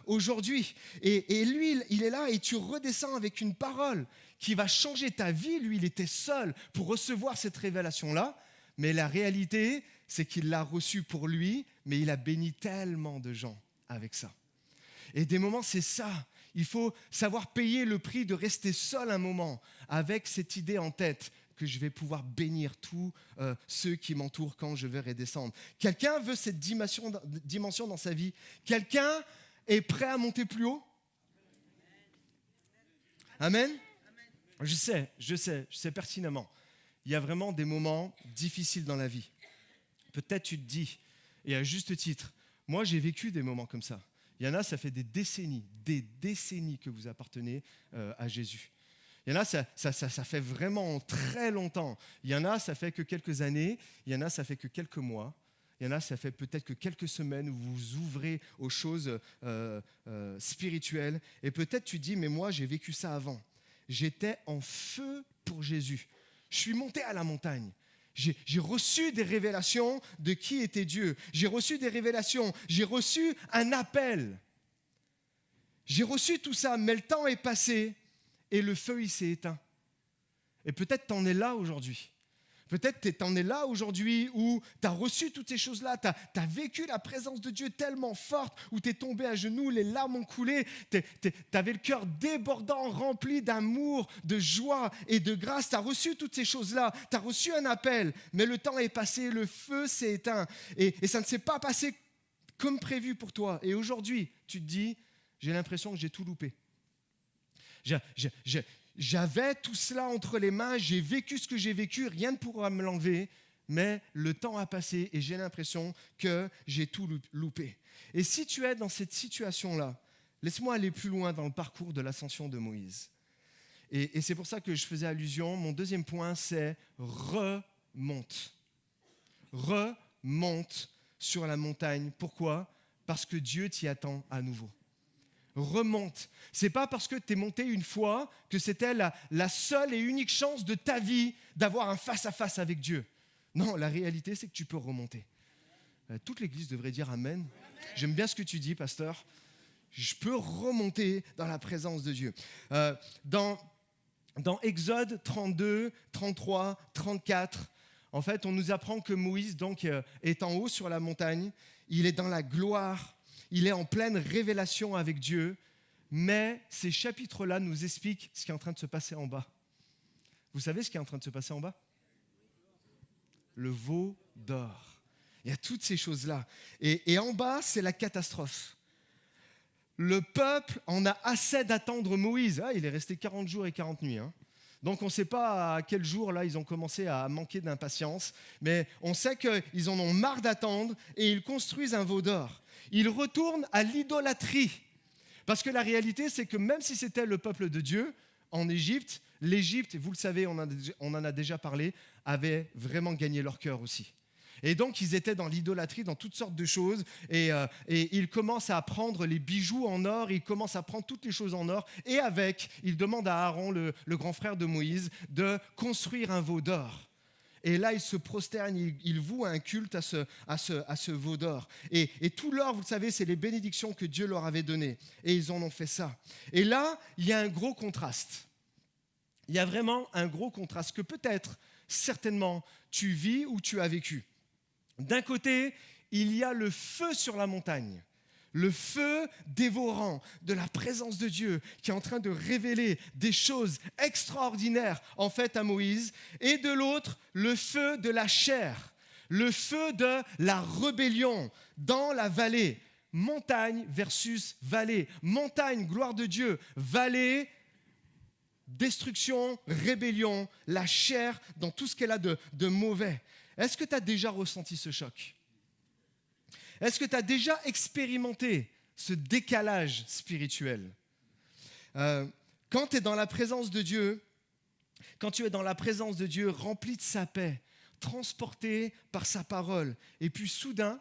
aujourd'hui. Et lui, il est là et tu redescends avec une parole qui va changer ta vie. Lui, il était seul pour recevoir cette révélation-là. Mais la réalité, c'est qu'il l'a reçue pour lui, mais il a béni tellement de gens avec ça. Et des moments, c'est ça. Il faut savoir payer le prix de rester seul un moment avec cette idée en tête que je vais pouvoir bénir tous ceux qui m'entourent quand je vais redescendre. Quelqu'un veut cette dimension dans sa vie? Quelqu'un est prêt à monter plus haut? Amen? Je sais pertinemment. Il y a vraiment des moments difficiles dans la vie. Peut-être tu te dis, et à juste titre, moi j'ai vécu des moments comme ça. Il y en a, ça fait des décennies que vous appartenez à Jésus. Il y en a, ça fait vraiment très longtemps. Il y en a, ça fait que quelques années. Il y en a, ça fait que quelques mois. Il y en a, ça fait peut-être que quelques semaines où vous vous ouvrez aux choses spirituelles. Et peut-être tu dis, mais moi, j'ai vécu ça avant. J'étais en feu pour Jésus. Je suis monté à la montagne. J'ai reçu des révélations de qui était Dieu. J'ai reçu des révélations. J'ai reçu un appel. J'ai reçu tout ça, mais le temps est passé. Et le feu, il s'est éteint. Et peut-être t'en es là aujourd'hui. Peut-être t'en es là aujourd'hui où tu as reçu toutes ces choses-là. Tu as vécu la présence de Dieu tellement forte, où tu es tombé à genoux, les larmes ont coulé. Tu avais le cœur débordant, rempli d'amour, de joie et de grâce. Tu as reçu toutes ces choses-là. Tu as reçu un appel, mais le temps est passé, le feu s'est éteint. Et ça ne s'est pas passé comme prévu pour toi. Et aujourd'hui, tu te dis, j'ai l'impression que j'ai tout loupé. J'avais tout cela entre les mains, j'ai vécu ce que j'ai vécu, rien ne pourra me l'enlever, mais le temps a passé et j'ai l'impression que j'ai tout loupé. Et si tu es dans cette situation-là, laisse-moi aller plus loin dans le parcours de l'ascension de Moïse. Et c'est pour ça que je faisais allusion, mon deuxième point, c'est remonte. Remonte sur la montagne. Pourquoi? Parce que Dieu t'y attend à nouveau. Remonte. C'est pas parce que tu es monté une fois que c'était la seule et unique chance de ta vie d'avoir un face-à-face avec Dieu. Non, la réalité, c'est que tu peux remonter. Toute l'Église devrait dire Amen. J'aime bien ce que tu dis, pasteur. Je peux remonter dans la présence de Dieu. Dans Exode 32, 33, 34, en fait, on nous apprend que Moïse donc, est en haut sur la montagne. Il est dans la gloire. Il est en pleine révélation avec Dieu, mais ces chapitres-là nous expliquent ce qui est en train de se passer en bas. Vous savez ce qui est en train de se passer en bas? Le veau d'or. Il y a toutes ces choses-là. Et en bas, c'est la catastrophe. Le peuple en a assez d'attendre Moïse. Il est resté 40 jours et 40 nuits. Donc on ne sait pas à quel jour là ils ont commencé à manquer d'impatience, mais on sait qu'ils en ont marre d'attendre et ils construisent un veau d'or. Ils retournent à l'idolâtrie. Parce que la réalité, c'est que même si c'était le peuple de Dieu, en Égypte, l'Égypte, vous le savez, on en a déjà parlé, avait vraiment gagné leur cœur aussi. Et donc, ils étaient dans l'idolâtrie, dans toutes sortes de choses, et ils commencent à prendre les bijoux en or, ils commencent à prendre toutes les choses en or, et ils demandent à Aaron, le grand frère de Moïse, de construire un veau d'or. Et là, ils se prosternent, ils vouent un culte à ce veau d'or. Et tout l'or, vous le savez, c'est les bénédictions que Dieu leur avait données. Et ils en ont fait ça. Et là, il y a un gros contraste. Il y a vraiment un gros contraste que peut-être, certainement, tu vis ou tu as vécu. D'un côté, il y a le feu sur la montagne. Le feu dévorant de la présence de Dieu qui est en train de révéler des choses extraordinaires en fait à Moïse. Et de l'autre, le feu de la chair, le feu de la rébellion dans la vallée. Montagne versus vallée. Montagne, gloire de Dieu. Vallée, destruction, rébellion, la chair dans tout ce qu'elle a de mauvais. Est-ce que tu as déjà ressenti ce choc ? Est-ce que tu as déjà expérimenté ce décalage spirituel ? Quand tu es dans la présence de Dieu, rempli de sa paix, transporté par sa parole, et puis soudain,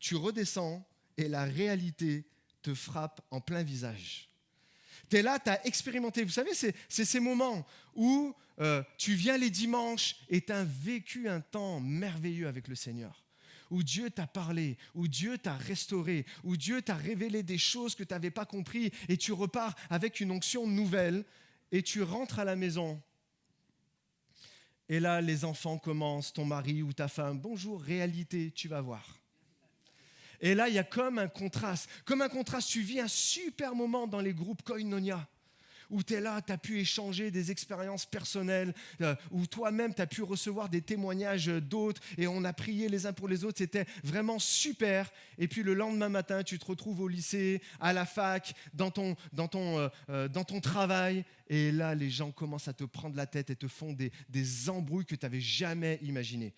tu redescends et la réalité te frappe en plein visage. Tu es là, tu as expérimenté. Vous savez, c'est ces moments où tu viens les dimanches et tu as vécu un temps merveilleux avec le Seigneur. Où Dieu t'a parlé, où Dieu t'a restauré, où Dieu t'a révélé des choses que tu n'avais pas compris et tu repars avec une onction nouvelle et tu rentres à la maison. Et là, les enfants commencent, ton mari ou ta femme, bonjour, réalité, tu vas voir. Et là, il y a comme un contraste. Comme un contraste, tu vis un super moment dans les groupes Koinonia, où tu es là, tu as pu échanger des expériences personnelles, où toi-même, tu as pu recevoir des témoignages d'autres, et on a prié les uns pour les autres, c'était vraiment super. Et puis le lendemain matin, tu te retrouves au lycée, à la fac, dans ton travail, et là, les gens commencent à te prendre la tête et te font des embrouilles que tu n'avais jamais imaginées.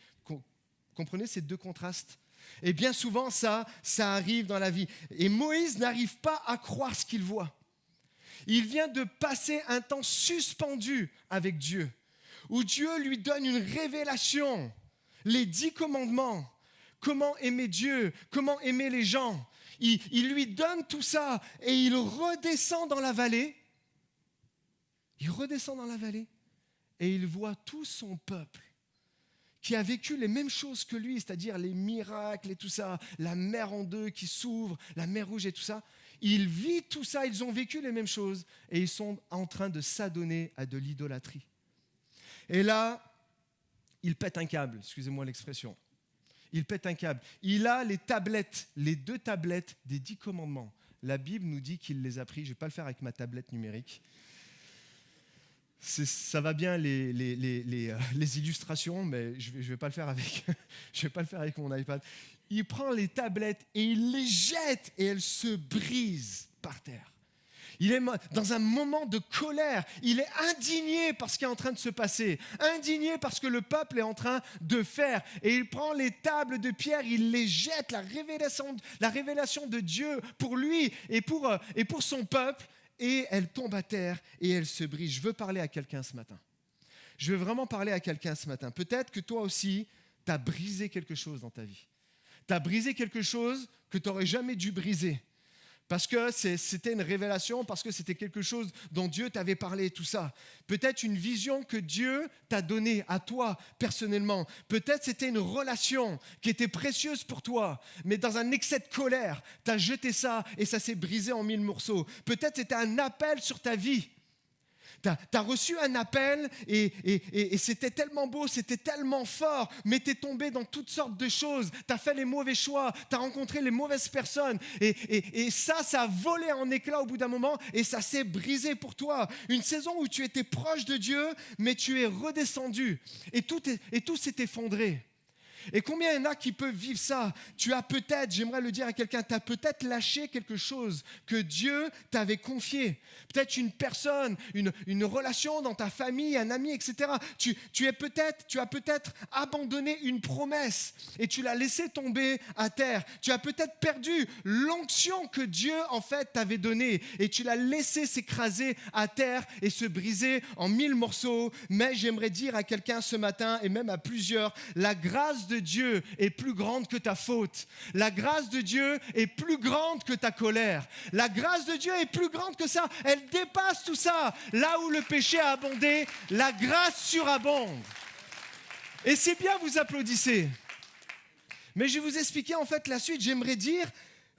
Comprenez ces deux contrastes ? Et bien souvent, ça arrive dans la vie. Et Moïse n'arrive pas à croire ce qu'il voit. Il vient de passer un temps suspendu avec Dieu, où Dieu lui donne une révélation, les 10 commandements, comment aimer Dieu, comment aimer les gens. Il lui donne tout ça et il redescend dans la vallée. Il redescend dans la vallée et il voit tout son peuple qui a vécu les mêmes choses que lui, c'est-à-dire les miracles et tout ça, la mer en deux qui s'ouvre, la mer rouge et tout ça. Il vit tout ça, ils ont vécu les mêmes choses et ils sont en train de s'adonner à de l'idolâtrie. Et là, il pète un câble, excusez-moi l'expression. Il pète un câble. Il a les tablettes, les 2 tablettes des 10 commandements. La Bible nous dit qu'il les a pris. Je ne vais pas le faire avec ma tablette numérique. Ça va bien les illustrations, mais je vais pas le faire avec. Je vais pas le faire avec mon iPad. Il prend les tablettes et il les jette et elles se brisent par terre. Il est dans un moment de colère. Il est indigné par ce qui est en train de se passer, indigné parce que le peuple est en train de faire. Et il prend les tables de pierre, il les jette, la révélation de Dieu pour lui et pour son peuple. Et elle tombe à terre et elle se brise. Je veux parler à quelqu'un ce matin. Je veux vraiment parler à quelqu'un ce matin. Peut-être que toi aussi, tu as brisé quelque chose dans ta vie. Tu as brisé quelque chose que tu n'aurais jamais dû briser. Parce que c'était une révélation, parce que c'était quelque chose dont Dieu t'avait parlé, tout ça. Peut-être une vision que Dieu t'a donnée à toi personnellement. Peut-être c'était une relation qui était précieuse pour toi, mais dans un excès de colère, tu as jeté ça et ça s'est brisé en 1000 morceaux. Peut-être c'était un appel sur ta vie. Tu as reçu un appel et c'était tellement beau, c'était tellement fort, mais tu es tombé dans toutes sortes de choses. Tu as fait les mauvais choix, tu as rencontré les mauvaises personnes et ça a volé en éclats au bout d'un moment et ça s'est brisé pour toi. Une saison où tu étais proche de Dieu, mais tu es redescendu et tout s'est effondré. Et combien il y en a qui peuvent vivre ça? Tu as peut-être, j'aimerais le dire à quelqu'un, tu as peut-être lâché quelque chose que Dieu t'avait confié. Peut-être une personne, une relation dans ta famille, un ami, etc. Tu as peut-être abandonné une promesse et tu l'as laissé tomber à terre. Tu as peut-être perdu l'onction que Dieu en fait t'avait donnée et tu l'as laissé s'écraser à terre et se briser en 1000 morceaux. Mais j'aimerais dire à quelqu'un ce matin et même à plusieurs, la grâce de Dieu est plus grande que ta faute. La grâce de Dieu est plus grande que ta colère. La grâce de Dieu est plus grande que ça. Elle dépasse tout ça. Là où le péché a abondé, la grâce surabonde. Et c'est bien, vous applaudissez. Mais je vais vous expliquer en fait la suite. J'aimerais dire,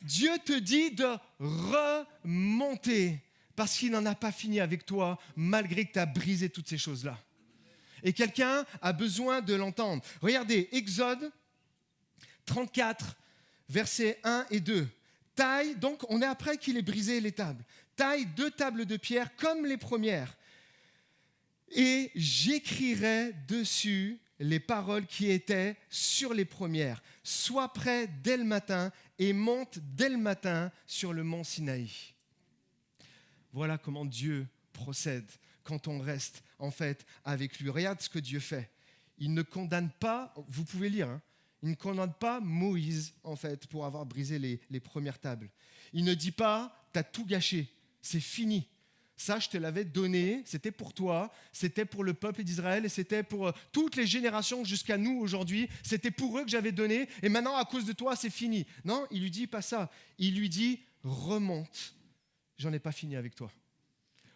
Dieu te dit de remonter parce qu'il n'en a pas fini avec toi malgré que tu as brisé toutes ces choses-là. Et quelqu'un a besoin de l'entendre. Regardez, Exode 34, versets 1 et 2. Taille, donc on est après qu'il ait brisé les tables. Taille 2 tables de pierre comme les premières. Et j'écrirai dessus les paroles qui étaient sur les premières. Sois prêt dès le matin et monte dès le matin sur le mont Sinaï. Voilà comment Dieu procède quand on reste en fait avec lui. Regarde ce que Dieu fait. Il ne condamne pas, vous pouvez lire, il ne condamne pas Moïse en fait pour avoir brisé les premières tables. Il ne dit pas, t'as tout gâché, c'est fini. Ça, je te l'avais donné, c'était pour toi, c'était pour le peuple d'Israël et c'était pour toutes les générations jusqu'à nous aujourd'hui. C'était pour eux que j'avais donné et maintenant à cause de toi, c'est fini. Non, il lui dit pas ça. Il lui dit, remonte, j'en ai pas fini avec toi.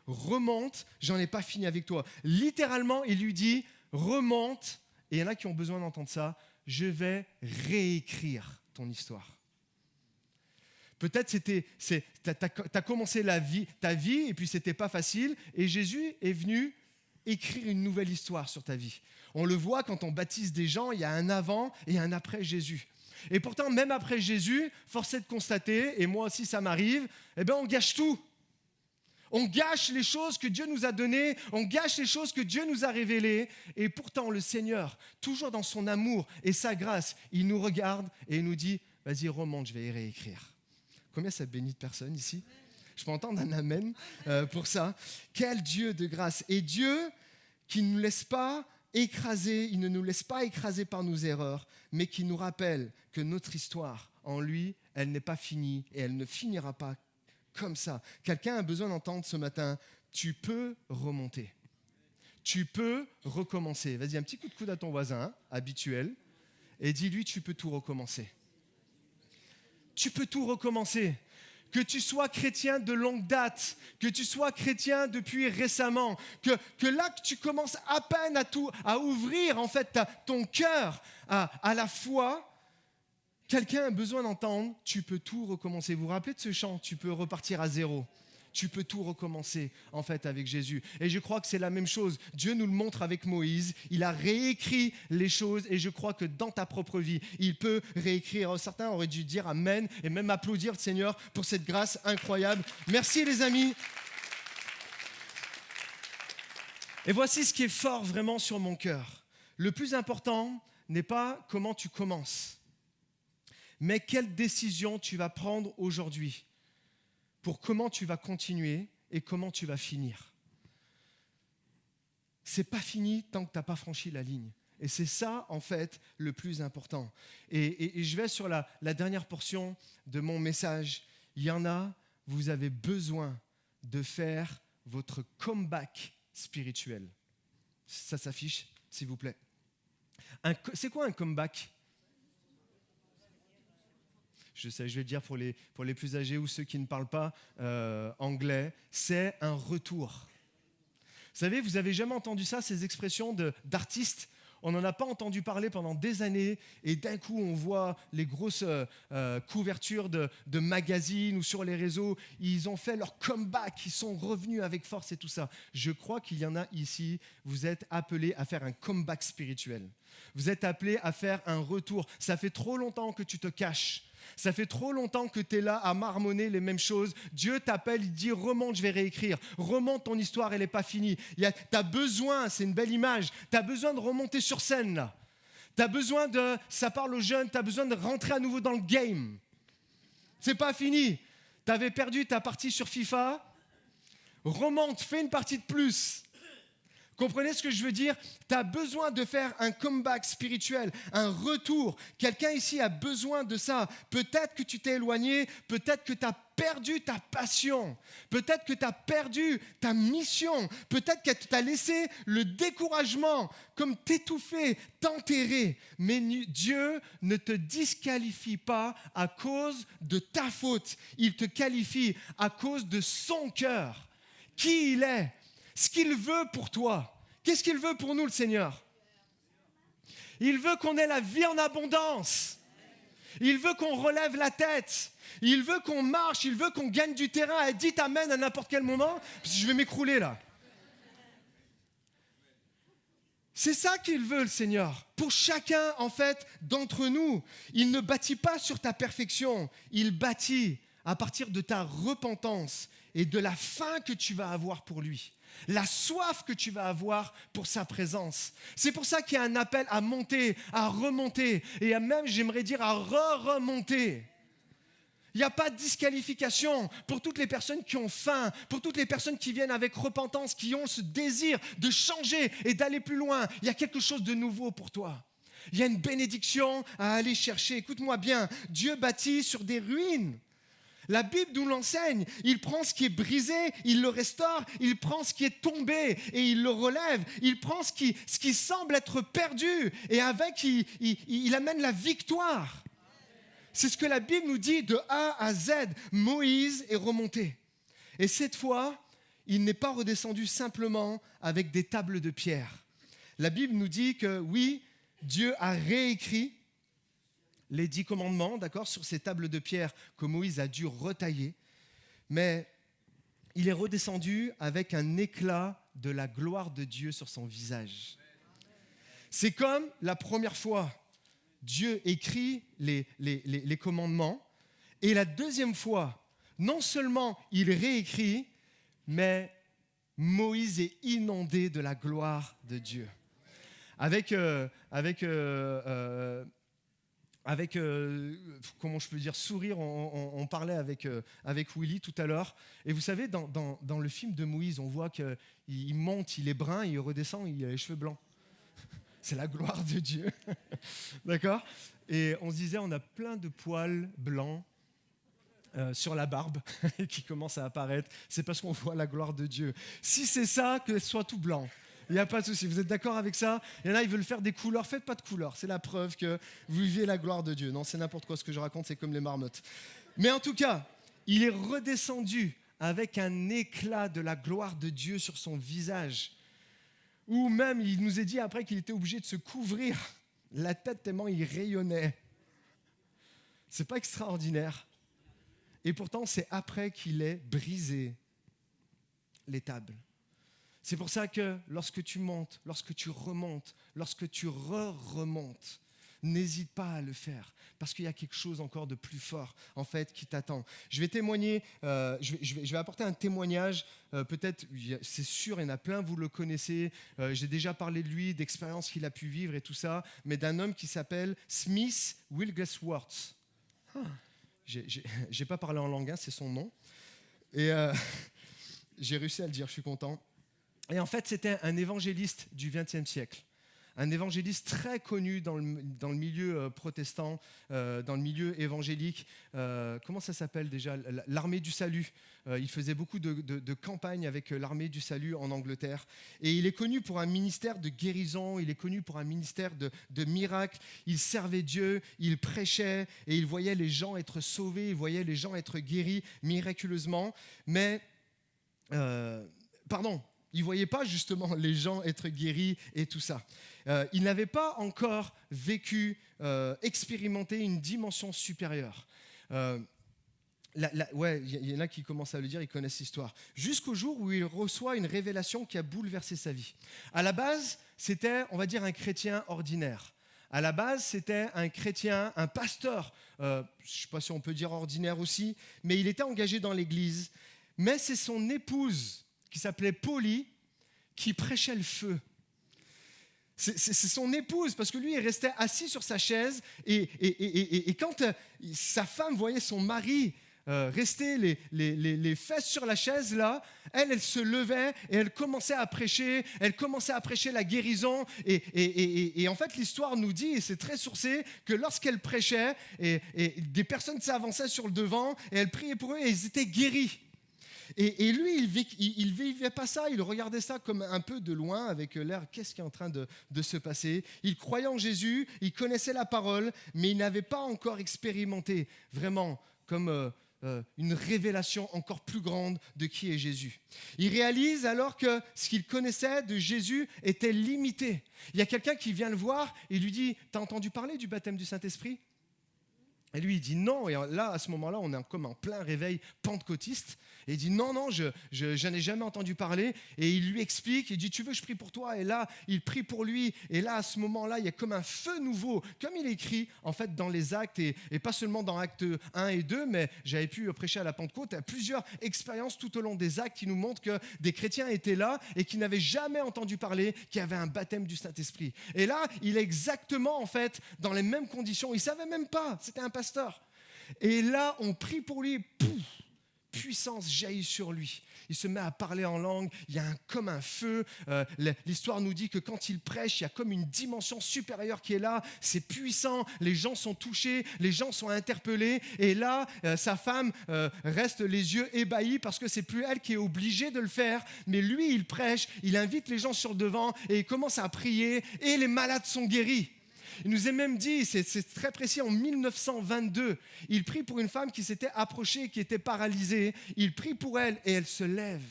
Remonte, j'en ai pas fini avec toi. Littéralement, il lui dit, remonte, et il y en a qui ont besoin d'entendre ça, je vais réécrire ton histoire. Peut-être t'as commencé ta vie, et puis c'était pas facile, et Jésus est venu écrire une nouvelle histoire sur ta vie. On le voit quand on baptise des gens, il y a un avant et un après Jésus. Et pourtant, même après Jésus, force est de constater, et moi aussi ça m'arrive, on gâche tout. On gâche les choses que Dieu nous a données, on gâche les choses que Dieu nous a révélées. Et pourtant, le Seigneur, toujours dans son amour et sa grâce, il nous regarde et il nous dit, vas-y, remonte, je vais y réécrire. Combien ça bénit de personnes ici ? Je peux entendre un amen pour ça. Quel Dieu de grâce. Et Dieu qui ne nous laisse pas écraser, il ne nous laisse pas écraser par nos erreurs, mais qui nous rappelle que notre histoire en lui, elle n'est pas finie et elle ne finira pas comme ça. Quelqu'un a besoin d'entendre ce matin, tu peux remonter. Tu peux recommencer. Vas-y, un petit coup de coude à ton voisin, habituel, et dis-lui, tu peux tout recommencer. Tu peux tout recommencer. Que tu sois chrétien de longue date, que tu sois chrétien depuis récemment, que là que tu commences à peine à ouvrir en fait ton cœur à la foi, quelqu'un a besoin d'entendre, tu peux tout recommencer. Vous vous rappelez de ce chant, tu peux repartir à zéro. Tu peux tout recommencer en fait avec Jésus. Et je crois que c'est la même chose. Dieu nous le montre avec Moïse. Il a réécrit les choses et je crois que dans ta propre vie, il peut réécrire. Certains auraient dû dire Amen et même applaudir le Seigneur pour cette grâce incroyable. Merci les amis. Et voici ce qui est fort vraiment sur mon cœur. Le plus important n'est pas comment tu commences, mais quelle décision tu vas prendre aujourd'hui pour comment tu vas continuer et comment tu vas finir. C'est pas fini tant que tu n'as pas franchi la ligne. Et c'est ça, en fait, le plus important. Et je vais sur la dernière portion de mon message. Il y en a, vous avez besoin de faire votre comeback spirituel. Ça s'affiche, s'il vous plaît. C'est quoi un comeback ? Je sais, je vais le dire pour les plus âgés ou ceux qui ne parlent pas anglais, c'est un retour. Vous savez, vous n'avez jamais entendu ça, ces expressions d'artistes. On n'en a pas entendu parler pendant des années et d'un coup, on voit les grosses couvertures de magazines ou sur les réseaux. Ils ont fait leur comeback, ils sont revenus avec force et tout ça. Je crois qu'il y en a ici, vous êtes appelés à faire un comeback spirituel. Vous êtes appelés à faire un retour. Ça fait trop longtemps que tu te caches. Ça fait trop longtemps que tu es là à marmonner les mêmes choses. Dieu t'appelle, il dit remonte, je vais réécrire. Remonte, ton histoire, elle n'est pas finie. Tu as besoin, c'est une belle image, tu as besoin de remonter sur scène là. Tu as besoin ça parle aux jeunes, tu as besoin de rentrer à nouveau dans le game. C'est pas fini. Tu avais perdu ta partie sur FIFA. Remonte, fais une partie de plus. Comprenez ce que je veux dire ? Tu as besoin de faire un comeback spirituel, un retour. Quelqu'un ici a besoin de ça. Peut-être que tu t'es éloigné, peut-être que tu as perdu ta passion, peut-être que tu as perdu ta mission, peut-être que tu as laissé le découragement comme t'étouffer, t'enterrer. Mais Dieu ne te disqualifie pas à cause de ta faute. Il te qualifie à cause de son cœur, qui il est. Ce qu'il veut pour toi. Qu'est-ce qu'il veut pour nous, le Seigneur ? Il veut qu'on ait la vie en abondance. Il veut qu'on relève la tête. Il veut qu'on marche. Il veut qu'on gagne du terrain. Et dites amen à n'importe quel moment, parce que je vais m'écrouler là. C'est ça qu'il veut, le Seigneur. Pour chacun, en fait, d'entre nous. Il ne bâtit pas sur ta perfection. Il bâtit à partir de ta repentance et de la faim que tu vas avoir pour lui. La soif que tu vas avoir pour sa présence. C'est pour ça qu'il y a un appel à monter, à remonter, et à même, j'aimerais dire, à remonter. Il n'y a pas de disqualification pour toutes les personnes qui ont faim, pour toutes les personnes qui viennent avec repentance, qui ont ce désir de changer et d'aller plus loin. Il y a quelque chose de nouveau pour toi. Il y a une bénédiction à aller chercher. Écoute-moi bien, Dieu bâtit sur des ruines. La Bible nous l'enseigne, il prend ce qui est brisé, il le restaure, il prend ce qui est tombé et il le relève, il prend ce qui semble être perdu et avec il amène la victoire. C'est ce que la Bible nous dit de A à Z, Moïse est remonté. Et cette fois, il n'est pas redescendu simplement avec des tables de pierre. La Bible nous dit que oui, Dieu a réécrit les 10 commandements, d'accord, sur ces tables de pierre que Moïse a dû retailler, mais il est redescendu avec un éclat de la gloire de Dieu sur son visage. C'est comme la première fois Dieu écrit les commandements. Et la deuxième fois, non seulement il réécrit, mais Moïse est inondé de la gloire de Dieu. Avec comment je peux dire, sourire, on parlait avec Willy tout à l'heure. Et vous savez, dans le film de Moïse, on voit qu'il monte, il est brun, il redescend, il a les cheveux blancs. C'est la gloire de Dieu. D'accord ? Et on se disait, on a plein de poils blancs sur la barbe qui commencent à apparaître. C'est parce qu'on voit la gloire de Dieu. Si c'est ça, que ce soit tout blanc. Il n'y a pas de souci. Vous êtes d'accord avec ça ? Il y en a, ils veulent faire des couleurs. Faites pas de couleurs. C'est la preuve que vous vivez la gloire de Dieu. Non, c'est n'importe quoi ce que je raconte. C'est comme les marmottes. Mais en tout cas, il est redescendu avec un éclat de la gloire de Dieu sur son visage. Ou même, il nous est dit après qu'il était obligé de se couvrir la tête tellement il rayonnait. C'est pas extraordinaire. Et pourtant, c'est après qu'il ait brisé les tables. C'est pour ça que lorsque tu montes, lorsque tu remontes, lorsque tu remontes, n'hésite pas à le faire, parce qu'il y a quelque chose encore de plus fort, en fait, qui t'attend. Je vais témoigner, je vais apporter un témoignage, peut-être, c'est sûr, il y en a plein, vous le connaissez, j'ai déjà parlé de lui, d'expériences qu'il a pu vivre et tout ça, mais d'un homme qui s'appelle Smith Wigglesworth. J'ai pas parlé en langue, hein, c'est son nom, et j'ai réussi à le dire, je suis content. Et en fait, c'était un évangéliste du XXe siècle. Un évangéliste très connu dans le milieu protestant, dans le milieu évangélique. Comment ça s'appelle déjà ? L'armée du salut. Il faisait beaucoup de campagnes avec l'armée du salut en Angleterre. Et il est connu pour un ministère de guérison, il est connu pour un ministère de miracles. Il servait Dieu, il prêchait et il voyait les gens être sauvés, il voyait les gens être guéris miraculeusement. Mais, il ne voyait pas justement les gens être guéris et tout ça. Il n'avait pas encore vécu, expérimenté une dimension supérieure. Il y en a qui commencent à le dire, ils connaissent l'histoire. Jusqu'au jour où il reçoit une révélation qui a bouleversé sa vie. À la base, c'était, on va dire, un chrétien ordinaire. À la base, c'était un chrétien, un pasteur, je ne sais pas si on peut dire ordinaire aussi, mais il était engagé dans l'église. Mais c'est son épouse, qui s'appelait Polly, qui prêchait le feu. C'est son épouse, parce que lui, il restait assis sur sa chaise, et quand sa femme voyait son mari rester les fesses sur la chaise, là, elle se levait, et elle commençait à prêcher la guérison, et en fait, l'histoire nous dit, et c'est très sourcé, que lorsqu'elle prêchait, et des personnes s'avançaient sur le devant, et elle priait pour eux, et ils étaient guéris. Et lui, il vivait pas ça, il regardait ça comme un peu de loin, avec l'air, qu'est-ce qui est en train de se passer ? Il croyait en Jésus, il connaissait la parole, mais il n'avait pas encore expérimenté vraiment comme une révélation encore plus grande de qui est Jésus. Il réalise alors que ce qu'il connaissait de Jésus était limité. Il y a quelqu'un qui vient le voir et lui dit « T'as entendu parler du baptême du Saint-Esprit ?» Et lui, il dit non. Et là, à ce moment-là, on est comme en plein réveil pentecôtiste. Et il dit non, je n'en ai jamais entendu parler. Et il lui explique, il dit, tu veux que je prie pour toi ? Et là, il prie pour lui. Et là, à ce moment-là, il y a comme un feu nouveau, comme il écrit, en fait, dans les actes, et pas seulement dans actes 1 et 2, mais j'avais pu prêcher à la Pentecôte. Il y a plusieurs expériences tout au long des actes qui nous montrent que des chrétiens étaient là et qui n'avaient jamais entendu parler qu'il y avait un baptême du Saint-Esprit. Et là, il est exactement, en fait, dans les mêmes conditions. Il ne savait même pas, c'était un pasteur. Et là, on prie pour lui, puissance jaillit sur lui. Il se met à parler en langue, il y a comme un feu. L'histoire nous dit que quand il prêche, il y a comme une dimension supérieure qui est là. C'est puissant, les gens sont touchés, les gens sont interpellés. Et là, sa femme reste les yeux ébahis parce que c'est plus elle qui est obligée de le faire. Mais lui, il prêche, il invite les gens sur le devant et il commence à prier et les malades sont guéris. Il nous est même dit, c'est très précis, en 1922, il prie pour une femme qui s'était approchée, qui était paralysée. Il prie pour elle et elle se lève.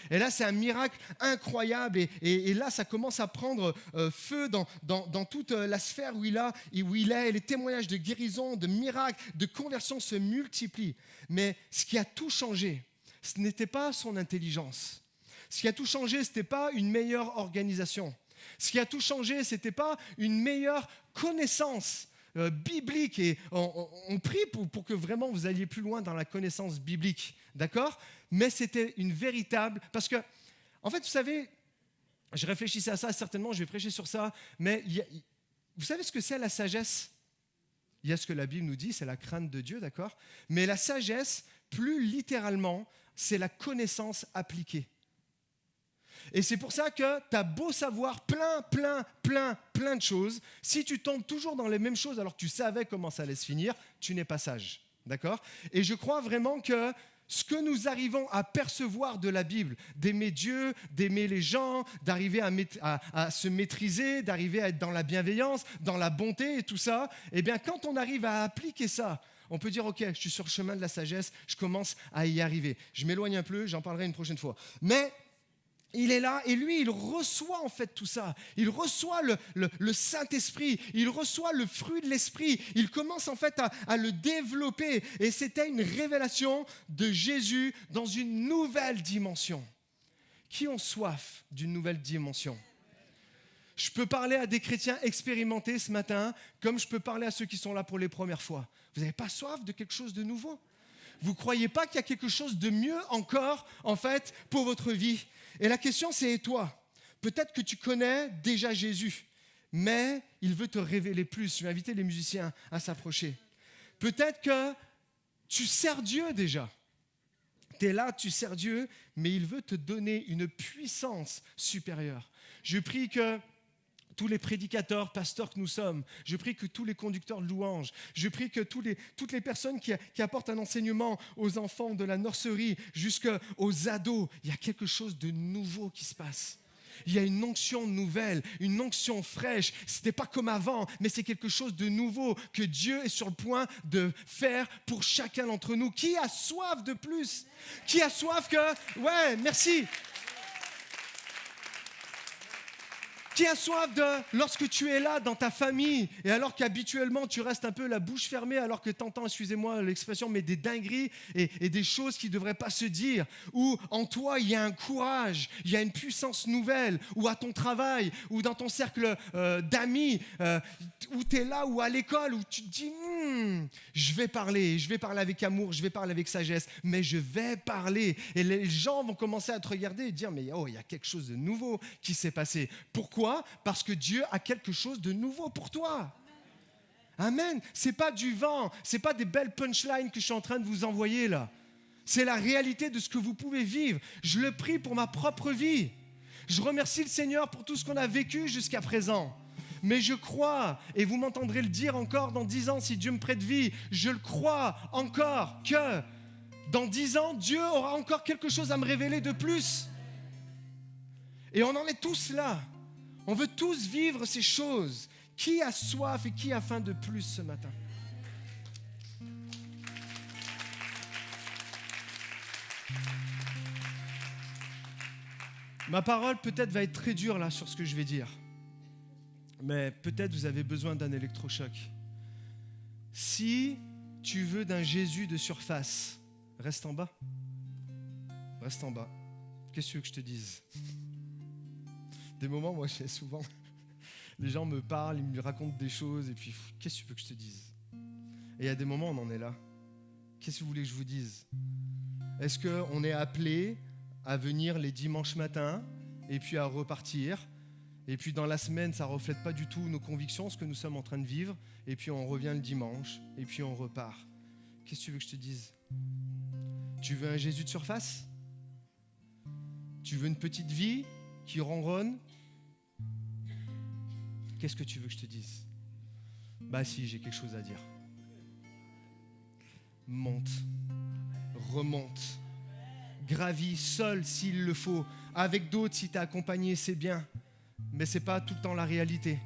Et là, c'est un miracle incroyable. Et là, ça commence à prendre feu dans toute la sphère où il est. Et les témoignages de guérison, de miracles, de conversion se multiplient. Mais ce qui a tout changé, ce n'était pas son intelligence. Ce qui a tout changé, ce n'était pas une meilleure organisation. Ce qui a tout changé, ce n'était pas une meilleure connaissance biblique et on prie pour que vraiment vous alliez plus loin dans la connaissance biblique, d'accord? Mais c'était une véritable... Parce que, en fait, vous savez, je réfléchissais à ça, certainement, je vais prêcher sur ça, mais vous savez ce que c'est la sagesse? Il y a ce que la Bible nous dit, c'est la crainte de Dieu, d'accord? Mais la sagesse, plus littéralement, c'est la connaissance appliquée. Et c'est pour ça que tu as beau savoir plein de choses, si tu tombes toujours dans les mêmes choses alors que tu savais comment ça allait se finir, tu n'es pas sage, d'accord? Et je crois vraiment que ce que nous arrivons à percevoir de la Bible, d'aimer Dieu, d'aimer les gens, d'arriver à se maîtriser, d'arriver à être dans la bienveillance, dans la bonté et tout ça, eh bien quand on arrive à appliquer ça, on peut dire, ok, je suis sur le chemin de la sagesse, je commence à y arriver. Je m'éloigne un peu, j'en parlerai une prochaine fois. Mais il est là et lui, il reçoit en fait tout ça. Il reçoit le Saint-Esprit, il reçoit le fruit de l'Esprit. Il commence en fait à le développer. Et c'était une révélation de Jésus dans une nouvelle dimension. Qui ont soif d'une nouvelle dimension? Je peux parler à des chrétiens expérimentés ce matin, comme je peux parler à ceux qui sont là pour les premières fois. Vous n'avez pas soif de quelque chose de nouveau? Vous ne croyez pas qu'il y a quelque chose de mieux encore, en fait, pour votre vie? Et la question, c'est toi. Peut-être que tu connais déjà Jésus, mais il veut te révéler plus. Je vais inviter les musiciens à s'approcher. Peut-être que tu sers Dieu déjà. Tu es là, tu sers Dieu, mais il veut te donner une puissance supérieure. Je prie que tous les prédicateurs, pasteurs que nous sommes, je prie que tous les conducteurs de louanges, je prie que toutes les personnes qui apportent un enseignement aux enfants de la nurserie jusqu'aux ados, il y a quelque chose de nouveau qui se passe. Il y a une onction nouvelle, une onction fraîche. Ce n'était pas comme avant, mais c'est quelque chose de nouveau que Dieu est sur le point de faire pour chacun d'entre nous. Qui a soif de plus? Qui a soif que... Ouais, merci. Qui a soif de, lorsque tu es là dans ta famille, et alors qu'habituellement tu restes un peu la bouche fermée, alors que tu entends, excusez-moi l'expression, mais des dingueries et des choses qui ne devraient pas se dire, où en toi il y a un courage, il y a une puissance nouvelle, ou à ton travail, ou dans ton cercle d'amis, où tu es là, ou à l'école, où tu te dis, je vais parler avec amour, je vais parler avec sagesse, mais je vais parler. Et les gens vont commencer à te regarder et dire, mais oh, il y a quelque chose de nouveau qui s'est passé. Pourquoi? Parce que Dieu a quelque chose de nouveau pour toi. Amen. C'est pas du vent, c'est pas des belles punchlines que je suis en train de vous envoyer là. C'est la réalité de ce que vous pouvez vivre. Je le prie pour ma propre vie. Je remercie le Seigneur pour tout ce qu'on a vécu jusqu'à présent. Mais je crois, et vous m'entendrez le dire encore dans 10 ans si Dieu me prête vie, je le crois encore que dans 10 ans, Dieu aura encore quelque chose à me révéler de plus. Et on en est tous là. On veut tous vivre ces choses. Qui a soif et qui a faim de plus ce matin? Ma parole peut-être va être très dure là sur ce que je vais dire. Mais peut-être vous avez besoin d'un électrochoc. Si tu veux d'un Jésus de surface, reste en bas. Reste en bas. Qu'est-ce que tu veux que je te dise? Des moments, moi, j'ai souvent... Les gens me parlent, ils me racontent des choses, et puis, qu'est-ce que tu veux que je te dise? Et il y a des moments, on en est là. Qu'est-ce que vous voulez que je vous dise? Est-ce qu'on est appelé à venir les dimanches matins, et puis à repartir, et puis dans la semaine, ça ne reflète pas du tout nos convictions, ce que nous sommes en train de vivre, et puis on revient le dimanche, et puis on repart. Qu'est-ce que tu veux que je te dise? Tu veux un Jésus de surface? Tu veux une petite vie qui ronronne? Qu'est-ce que tu veux que je te dise? Bah si, j'ai quelque chose à dire. Monte, remonte, gravis seul s'il le faut, avec d'autres si tu es accompagné, c'est bien, mais ce n'est pas tout le temps la réalité.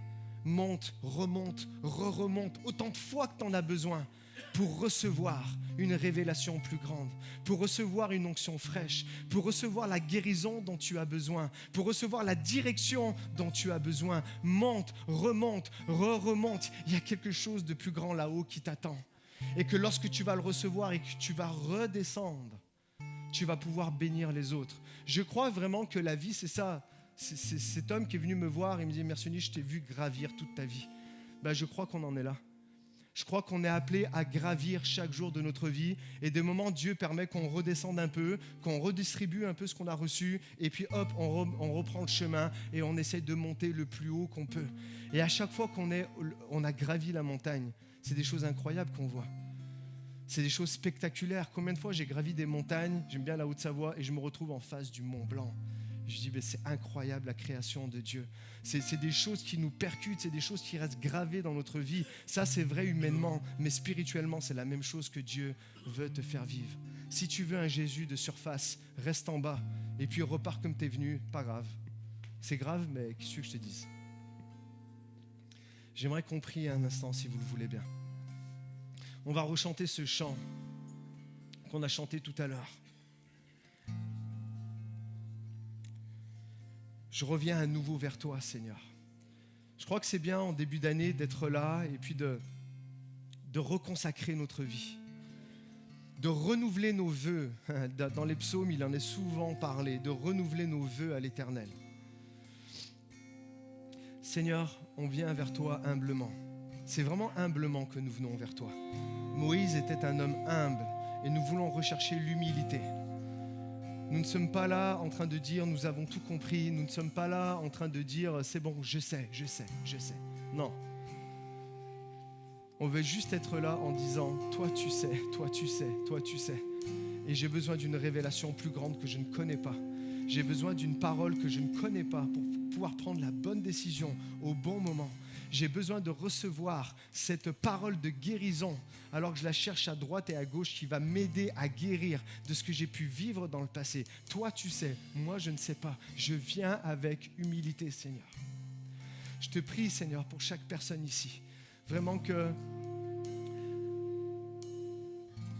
Monte, remonte, remonte, autant de fois que tu en as besoin pour recevoir une révélation plus grande, pour recevoir une onction fraîche, pour recevoir la guérison dont tu as besoin, pour recevoir la direction dont tu as besoin. Monte, remonte, remonte. Il y a quelque chose de plus grand là-haut qui t'attend. Et que lorsque tu vas le recevoir et que tu vas redescendre, tu vas pouvoir bénir les autres. Je crois vraiment que la vie, c'est ça. C'est cet homme qui est venu me voir et me dit « Mercioni, je t'ai vu gravir toute ta vie. » Je crois qu'on en est là. Je crois qu'on est appelé à gravir chaque jour de notre vie. Et des moments, Dieu permet qu'on redescende un peu, qu'on redistribue un peu ce qu'on a reçu. Et puis hop, on reprend le chemin et on essaie de monter le plus haut qu'on peut. Et à chaque fois qu'on a gravi la montagne, c'est des choses incroyables qu'on voit. C'est des choses spectaculaires. Combien de fois j'ai gravi des montagnes, j'aime bien la Haute-Savoie, et je me retrouve en face du Mont Blanc. Je dis, mais c'est incroyable la création de Dieu. C'est des choses qui nous percutent, c'est des choses qui restent gravées dans notre vie. Ça, c'est vrai humainement, mais spirituellement, c'est la même chose que Dieu veut te faire vivre. Si tu veux un Jésus de surface, reste en bas et puis repars comme tu es venu, pas grave. C'est grave, mais qu'est-ce que je te dise? J'aimerais qu'on prie un instant, si vous le voulez bien. On va rechanter ce chant qu'on a chanté tout à l'heure. Je reviens à nouveau vers toi, Seigneur. Je crois que c'est bien en début d'année d'être là et puis de reconsacrer notre vie, de renouveler nos vœux. Dans les psaumes, il en est souvent parlé, de renouveler nos vœux à l'Éternel. Seigneur, on vient vers toi humblement. C'est vraiment humblement que nous venons vers toi. Moïse était un homme humble et nous voulons rechercher l'humilité. Nous ne sommes pas là en train de dire nous avons tout compris. Nous ne sommes pas là en train de dire c'est bon, je sais. Non. On veut juste être là en disant toi tu sais. Et j'ai besoin d'une révélation plus grande que je ne connais pas. J'ai besoin d'une parole que je ne connais pas pour pouvoir prendre la bonne décision au bon moment. J'ai besoin de recevoir cette parole de guérison alors que je la cherche à droite et à gauche qui va m'aider à guérir de ce que j'ai pu vivre dans le passé. Toi, tu sais, moi, je ne sais pas. Je viens avec humilité, Seigneur. Je te prie, Seigneur, pour chaque personne ici, vraiment que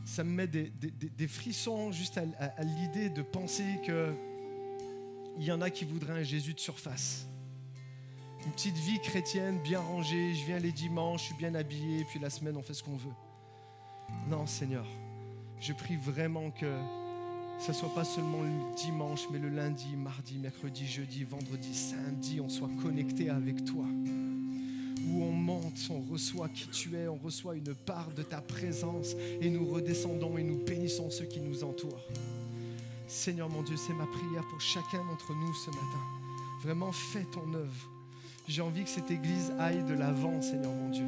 ça me met des frissons juste à l'idée de penser qu'il y en a qui voudraient un Jésus de surface. Une petite vie chrétienne bien rangée, je viens les dimanches, je suis bien habillé, et puis la semaine, on fait ce qu'on veut. Non, Seigneur, je prie vraiment que ça ne soit pas seulement le dimanche, mais le lundi, mardi, mercredi, jeudi, vendredi, samedi, on soit connecté avec toi. Où on monte, on reçoit qui tu es, on reçoit une part de ta présence, et nous redescendons et nous bénissons ceux qui nous entourent. Seigneur mon Dieu, c'est ma prière pour chacun d'entre nous ce matin. Vraiment, fais ton œuvre. J'ai envie que cette église aille de l'avant, Seigneur mon Dieu.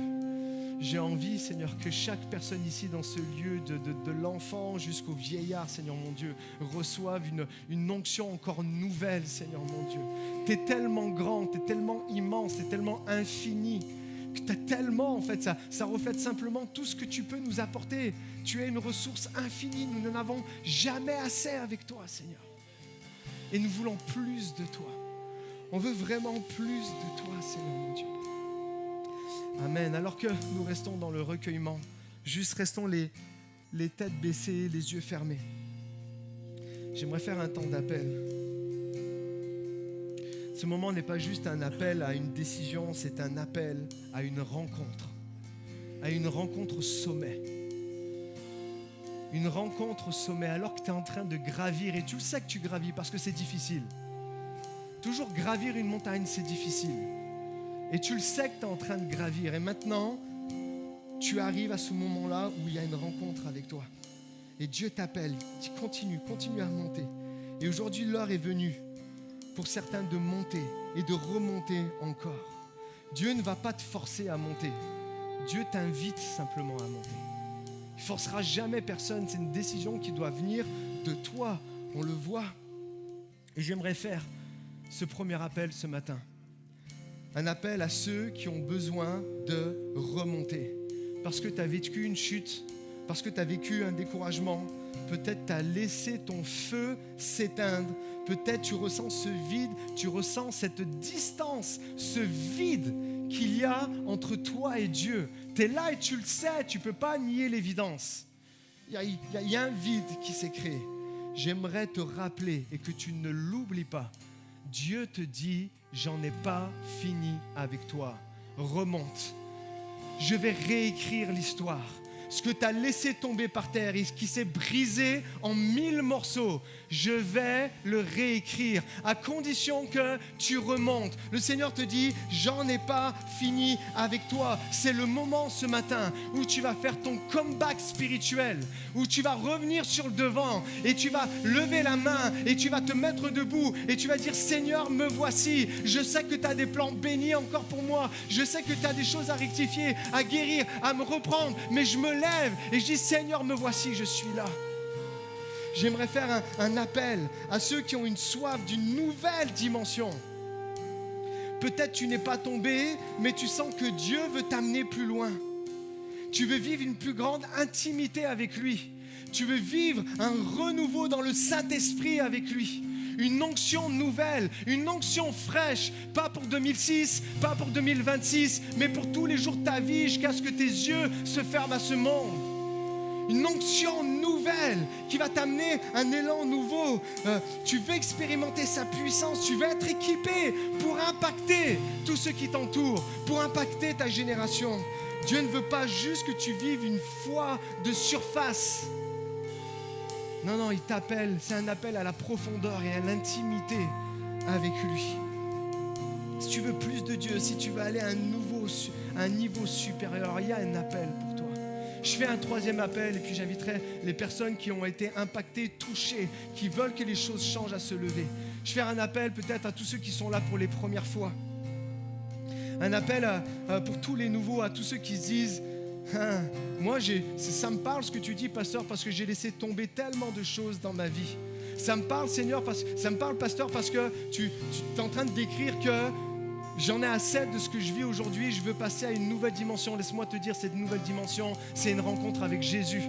J'ai envie, Seigneur, que chaque personne ici dans ce lieu, de l'enfant jusqu'au vieillard, Seigneur mon Dieu, reçoive une onction encore nouvelle, Seigneur mon Dieu. Tu es tellement grand, tu es tellement immense, tu es tellement infini, que tu as tellement, en fait, ça reflète simplement tout ce que tu peux nous apporter. Tu es une ressource infinie, nous n'en avons jamais assez avec toi, Seigneur. Et nous voulons plus de toi. On veut vraiment plus de toi, Seigneur mon Dieu. Amen. Alors que nous restons dans le recueillement, juste restons les têtes baissées, les yeux fermés. J'aimerais faire un temps d'appel. Ce moment n'est pas juste un appel à une décision, c'est un appel à une rencontre au sommet. Une rencontre au sommet alors que tu es en train de gravir, et tu le sais que tu gravis parce que c'est difficile. Toujours gravir une montagne, c'est difficile. Et tu le sais que tu es en train de gravir. Et maintenant, tu arrives à ce moment-là où il y a une rencontre avec toi. Et Dieu t'appelle, il dit continue à monter. Et aujourd'hui, l'heure est venue pour certains de monter et de remonter encore. Dieu ne va pas te forcer à monter. Dieu t'invite simplement à monter. Il ne forcera jamais personne. C'est une décision qui doit venir de toi. On le voit. Et j'aimerais faire ce premier appel ce matin. Un appel à ceux qui ont besoin de remonter. Parce que tu as vécu une chute, parce que tu as vécu un découragement, peut-être tu as laissé ton feu s'éteindre, peut-être tu ressens ce vide, tu ressens cette distance, ce vide qu'il y a entre toi et Dieu. Tu es là et tu le sais, tu ne peux pas nier l'évidence. Il y a un vide qui s'est créé. J'aimerais te rappeler et que tu ne l'oublies pas. Dieu te dit, j'en ai pas fini avec toi. Remonte. Je vais réécrire l'histoire. ce que tu as laissé tomber par terre et ce qui s'est brisé en 1000 morceaux, je vais le réécrire à condition que tu remontes. Le Seigneur te dit, j'en ai pas fini avec toi. C'est le moment ce matin où tu vas faire ton comeback spirituel, où tu vas revenir sur le devant et tu vas lever la main et tu vas te mettre debout et tu vas dire, Seigneur, me voici. Je sais que tu as des plans bénis encore pour moi. Je sais que tu as des choses à rectifier, à guérir, à me reprendre, mais je me lève et je dis, Seigneur, me voici, je suis là. J'aimerais faire un appel à ceux qui ont une soif d'une nouvelle dimension. Peut-être tu n'es pas tombé, mais tu sens que Dieu veut t'amener plus loin. Tu veux vivre une plus grande intimité avec lui. Tu veux vivre un renouveau dans le Saint-Esprit avec lui. Une onction nouvelle, une onction fraîche, pas pour 2006, pas pour 2026, mais pour tous les jours de ta vie jusqu'à ce que tes yeux se ferment à ce monde. Une onction nouvelle qui va t'amener un élan nouveau. Tu veux expérimenter sa puissance, tu veux être équipé pour impacter tous ceux qui t'entourent, pour impacter ta génération. Dieu ne veut pas juste que tu vives une foi de surface. Non, il t'appelle, c'est un appel à la profondeur et à l'intimité avec lui. Si tu veux plus de Dieu, si tu veux aller à un niveau supérieur, il y a un appel pour toi. Je fais un troisième appel et puis j'inviterai les personnes qui ont été impactées, touchées, qui veulent que les choses changent à se lever. Je fais un appel peut-être à tous ceux qui sont là pour les premières fois. Un appel pour tous les nouveaux, à tous ceux qui se disent, moi, ça me parle ce que tu dis, pasteur, parce que j'ai laissé tomber tellement de choses dans ma vie. Ça me parle, Seigneur, ça me parle, pasteur, parce que tu es en train de décrire que j'en ai assez de ce que je vis aujourd'hui. Je veux passer à une nouvelle dimension. Laisse-moi te dire, cette nouvelle dimension, c'est une rencontre avec Jésus.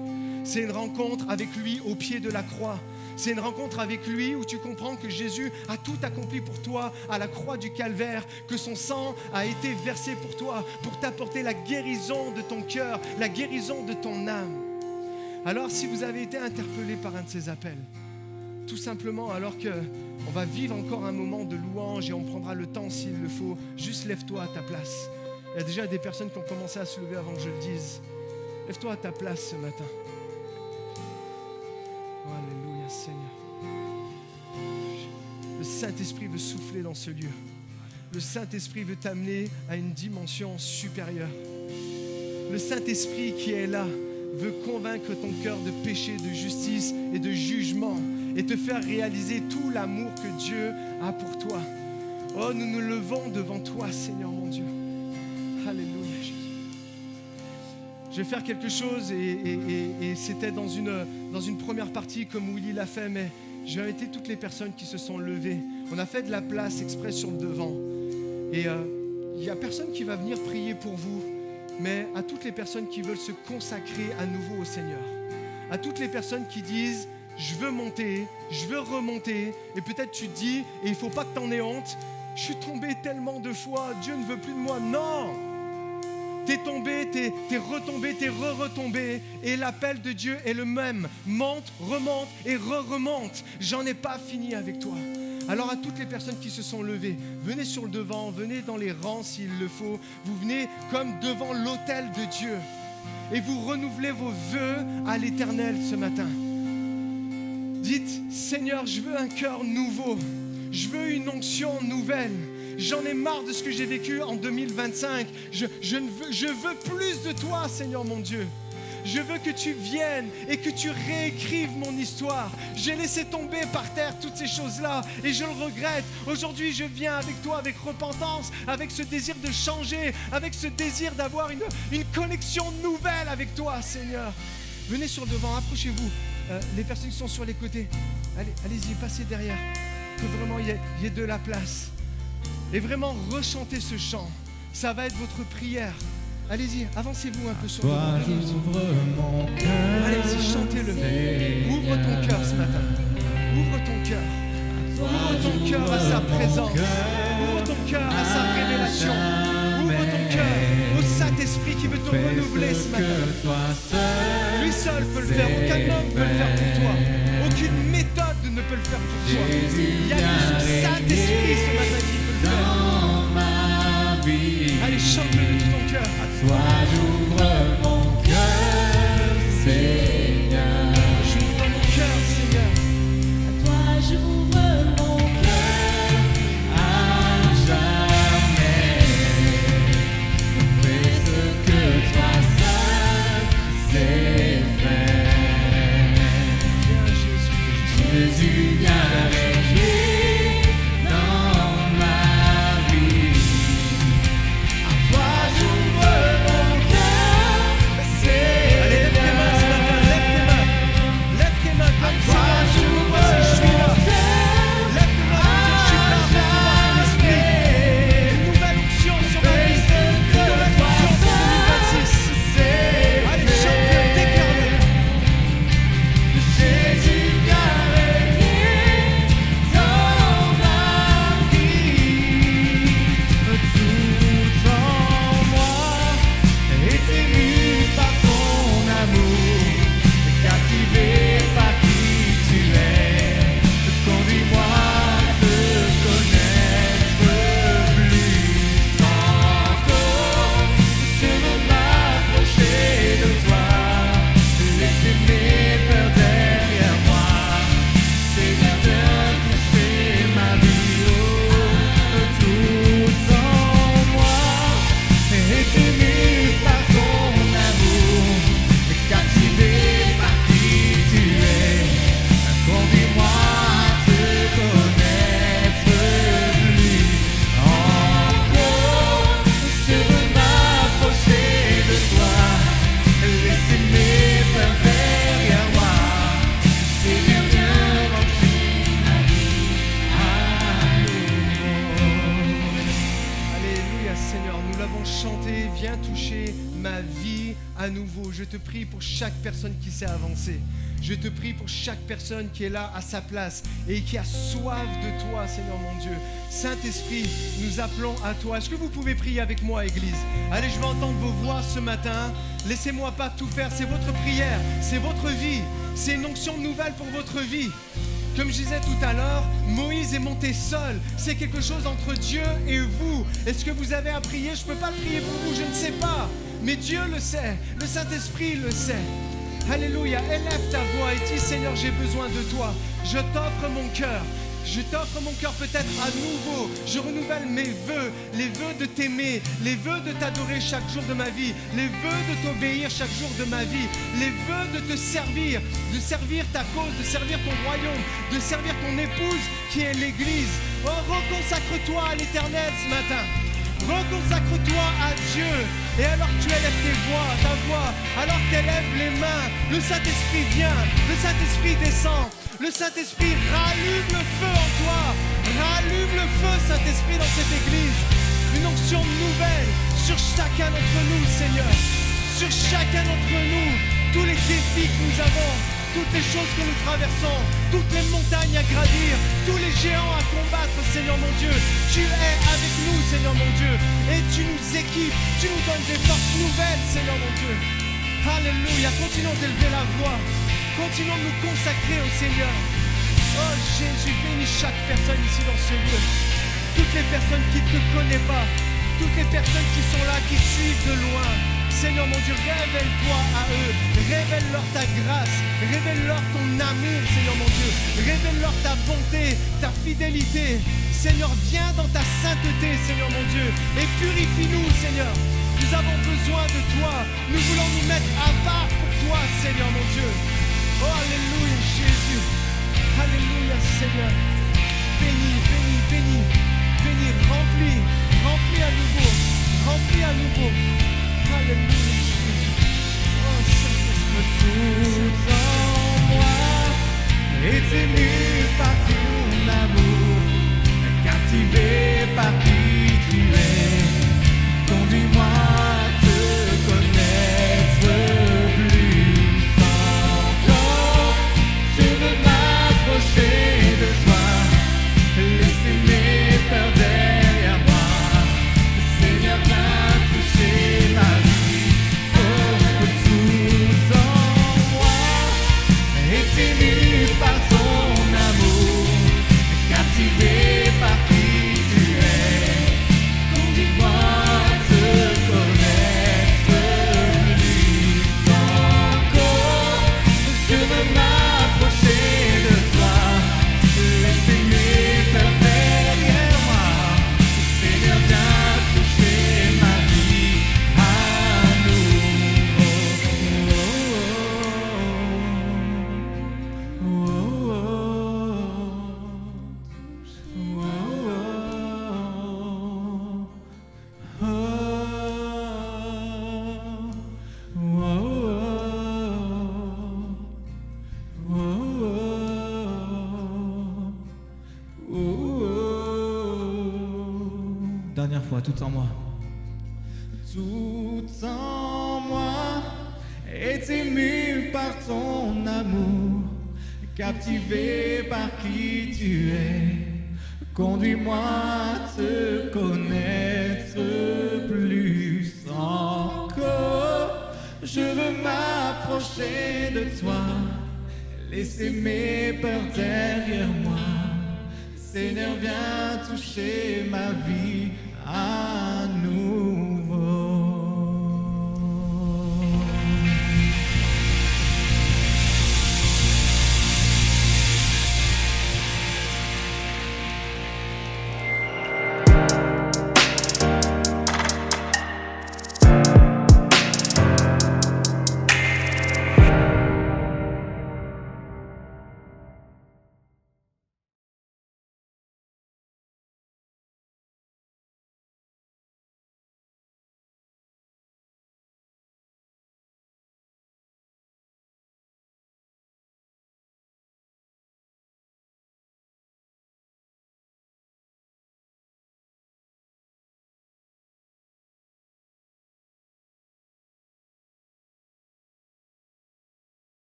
C'est une rencontre avec lui au pied de la croix. C'est une rencontre avec lui où tu comprends que Jésus a tout accompli pour toi à la croix du Calvaire, que son sang a été versé pour toi, pour t'apporter la guérison de ton cœur, la guérison de ton âme. Alors si vous avez été interpellé par un de ces appels, tout simplement alors qu'on va vivre encore un moment de louange et on prendra le temps s'il le faut, juste lève-toi à ta place. Il y a déjà des personnes qui ont commencé à se lever avant que je le dise. Lève-toi à ta place ce matin. Alléluia, Seigneur. Le Saint-Esprit veut souffler dans ce lieu. Le Saint-Esprit veut t'amener à une dimension supérieure. Le Saint-Esprit qui est là veut convaincre ton cœur de péché, de justice et de jugement et te faire réaliser tout l'amour que Dieu a pour toi. Oh, nous nous levons devant toi, Seigneur mon Dieu. Alléluia, Jésus. Je vais faire quelque chose et c'était dans une première partie comme Willy l'a fait, mais je vais inviter toutes les personnes qui se sont levées. On a fait de la place exprès sur le devant. Et il n'y a personne qui va venir prier pour vous, mais à toutes les personnes qui veulent se consacrer à nouveau au Seigneur. À toutes les personnes qui disent, je veux monter, je veux remonter. Et peut-être tu te dis, et il ne faut pas que tu en aies honte, je suis tombé tellement de fois, Dieu ne veut plus de moi. Non! T'es tombé, t'es retombé, t'es re-retombé. Et l'appel de Dieu est le même. Monte, remonte et re-remonte. J'en ai pas fini avec toi. Alors à toutes les personnes qui se sont levées, venez sur le devant, venez dans les rangs s'il le faut. Vous venez comme devant l'autel de Dieu. Et vous renouvelez vos vœux à l'Éternel ce matin. Dites, Seigneur, je veux un cœur nouveau. Je veux une onction nouvelle. J'en ai marre de ce que j'ai vécu en 2025. Je veux plus de toi, Seigneur mon Dieu. Je veux que tu viennes et que tu réécrives mon histoire. J'ai laissé tomber par terre toutes ces choses-là et je le regrette. Aujourd'hui, je viens avec toi avec repentance, avec ce désir de changer, avec ce désir d'avoir une connexion nouvelle avec toi, Seigneur. Venez sur le devant, approchez-vous. Les personnes qui sont sur les côtés, allez-y, passez derrière. Que vraiment il y ait de la place. Et vraiment rechantez ce chant. Ça va être votre prière. Allez-y, avancez-vous un peu sur le devant. Allez-y, chantez-le. Ouvre ton cœur ce matin. Ouvre ton cœur. Ouvre ton cœur à sa présence. Ouvre ton cœur à sa révélation. Ouvre ton cœur au Saint-Esprit qui veut te renouveler ce matin. Lui seul peut le faire. Aucun homme peut le faire pour toi. Aucune méthode ne peut le faire pour toi. Il y a que ce Saint-Esprit ce matin qui peut le faire. Allez, chante-le de tout ton cœur. À toi j'ouvre mon cœur. à nouveau. Je te prie pour chaque personne qui s'est avancée. Je te prie pour chaque personne qui est là à sa place et qui a soif de toi, Seigneur mon Dieu. Saint-Esprit, nous appelons à toi. Est-ce que vous pouvez prier avec moi, Église? Allez, je veux entendre vos voix ce matin. Laissez-moi pas tout faire. C'est votre prière, c'est votre vie. C'est une onction nouvelle pour votre vie. Comme je disais tout à l'heure, Moïse est monté seul. C'est quelque chose entre Dieu et vous. Est-ce que vous avez à prier? Je ne peux pas prier pour vous, je ne sais pas. Mais Dieu le sait, le Saint-Esprit le sait. Alléluia, élève ta voix et dis: Seigneur, j'ai besoin de toi. Je t'offre mon cœur. Je t'offre mon cœur peut-être à nouveau. Je renouvelle mes vœux, les vœux de t'aimer, les vœux de t'adorer chaque jour de ma vie, les vœux de t'obéir chaque jour de ma vie, les vœux de te servir, de servir ta cause, de servir ton royaume, de servir ton épouse qui est l'Église. Oh, reconsacre-toi à l'Éternel ce matin. Reconsacre-toi à Dieu. Et alors que tu élèves ta voix, alors que tu élèves les mains, le Saint-Esprit vient, le Saint-Esprit descend, le Saint-Esprit rallume le feu en toi. Rallume le feu, Saint-Esprit, dans cette église. Une onction nouvelle sur chacun d'entre nous, Seigneur. Sur chacun d'entre nous, tous les défis que nous avons, toutes les choses que nous traversons, toutes les montagnes à gravir, tous les géants à combattre, Seigneur mon Dieu. Tu es avec nous, Seigneur mon Dieu, et tu nous équipes, tu nous donnes des forces nouvelles, Seigneur mon Dieu. Alléluia, continuons d'élever la voix, continuons de nous consacrer au Seigneur. Oh Jésus, bénis chaque personne ici dans ce lieu, toutes les personnes qui ne te connaissent pas, toutes les personnes qui sont là, qui suivent de loin. Seigneur mon Dieu, révèle-toi à eux, révèle-leur ta grâce, révèle-leur ton amour, Seigneur mon Dieu, révèle-leur ta bonté, ta fidélité. Seigneur, viens dans ta sainteté, Seigneur mon Dieu, et purifie-nous, Seigneur. Nous avons besoin de toi, nous voulons nous mettre à part pour toi, Seigneur mon Dieu. Oh, alléluia, Jésus, alléluia, Seigneur. Bénis, bénis, bénis, bénis, remplis à nouveau, remplis à nouveau. Alléluia, Jésus. Oh, Saint-Esprit, Tout en moi est ému par ton amour, captivé par qui tu es. Conduis-moi à te connaître plus encore. Je veux m'approcher de toi, laisser mes peurs derrière moi. Seigneur, viens toucher ma vie. Oh, tout en moi est ému par ton amour, captivé par qui tu es. Conduis-moi à te connaître plus encore. Je veux m'approcher de toi, laisser mes peurs derrière moi. Seigneur, viens toucher ma vie à nouveau. Dernière fois, tout en moi. Tout en moi est ému par ton amour, captivé par qui tu es. Conduis-moi à te connaître plus encore. Je veux m'approcher de toi, laisser mes peurs derrière moi. Seigneur, viens toucher ma vie à nouveau.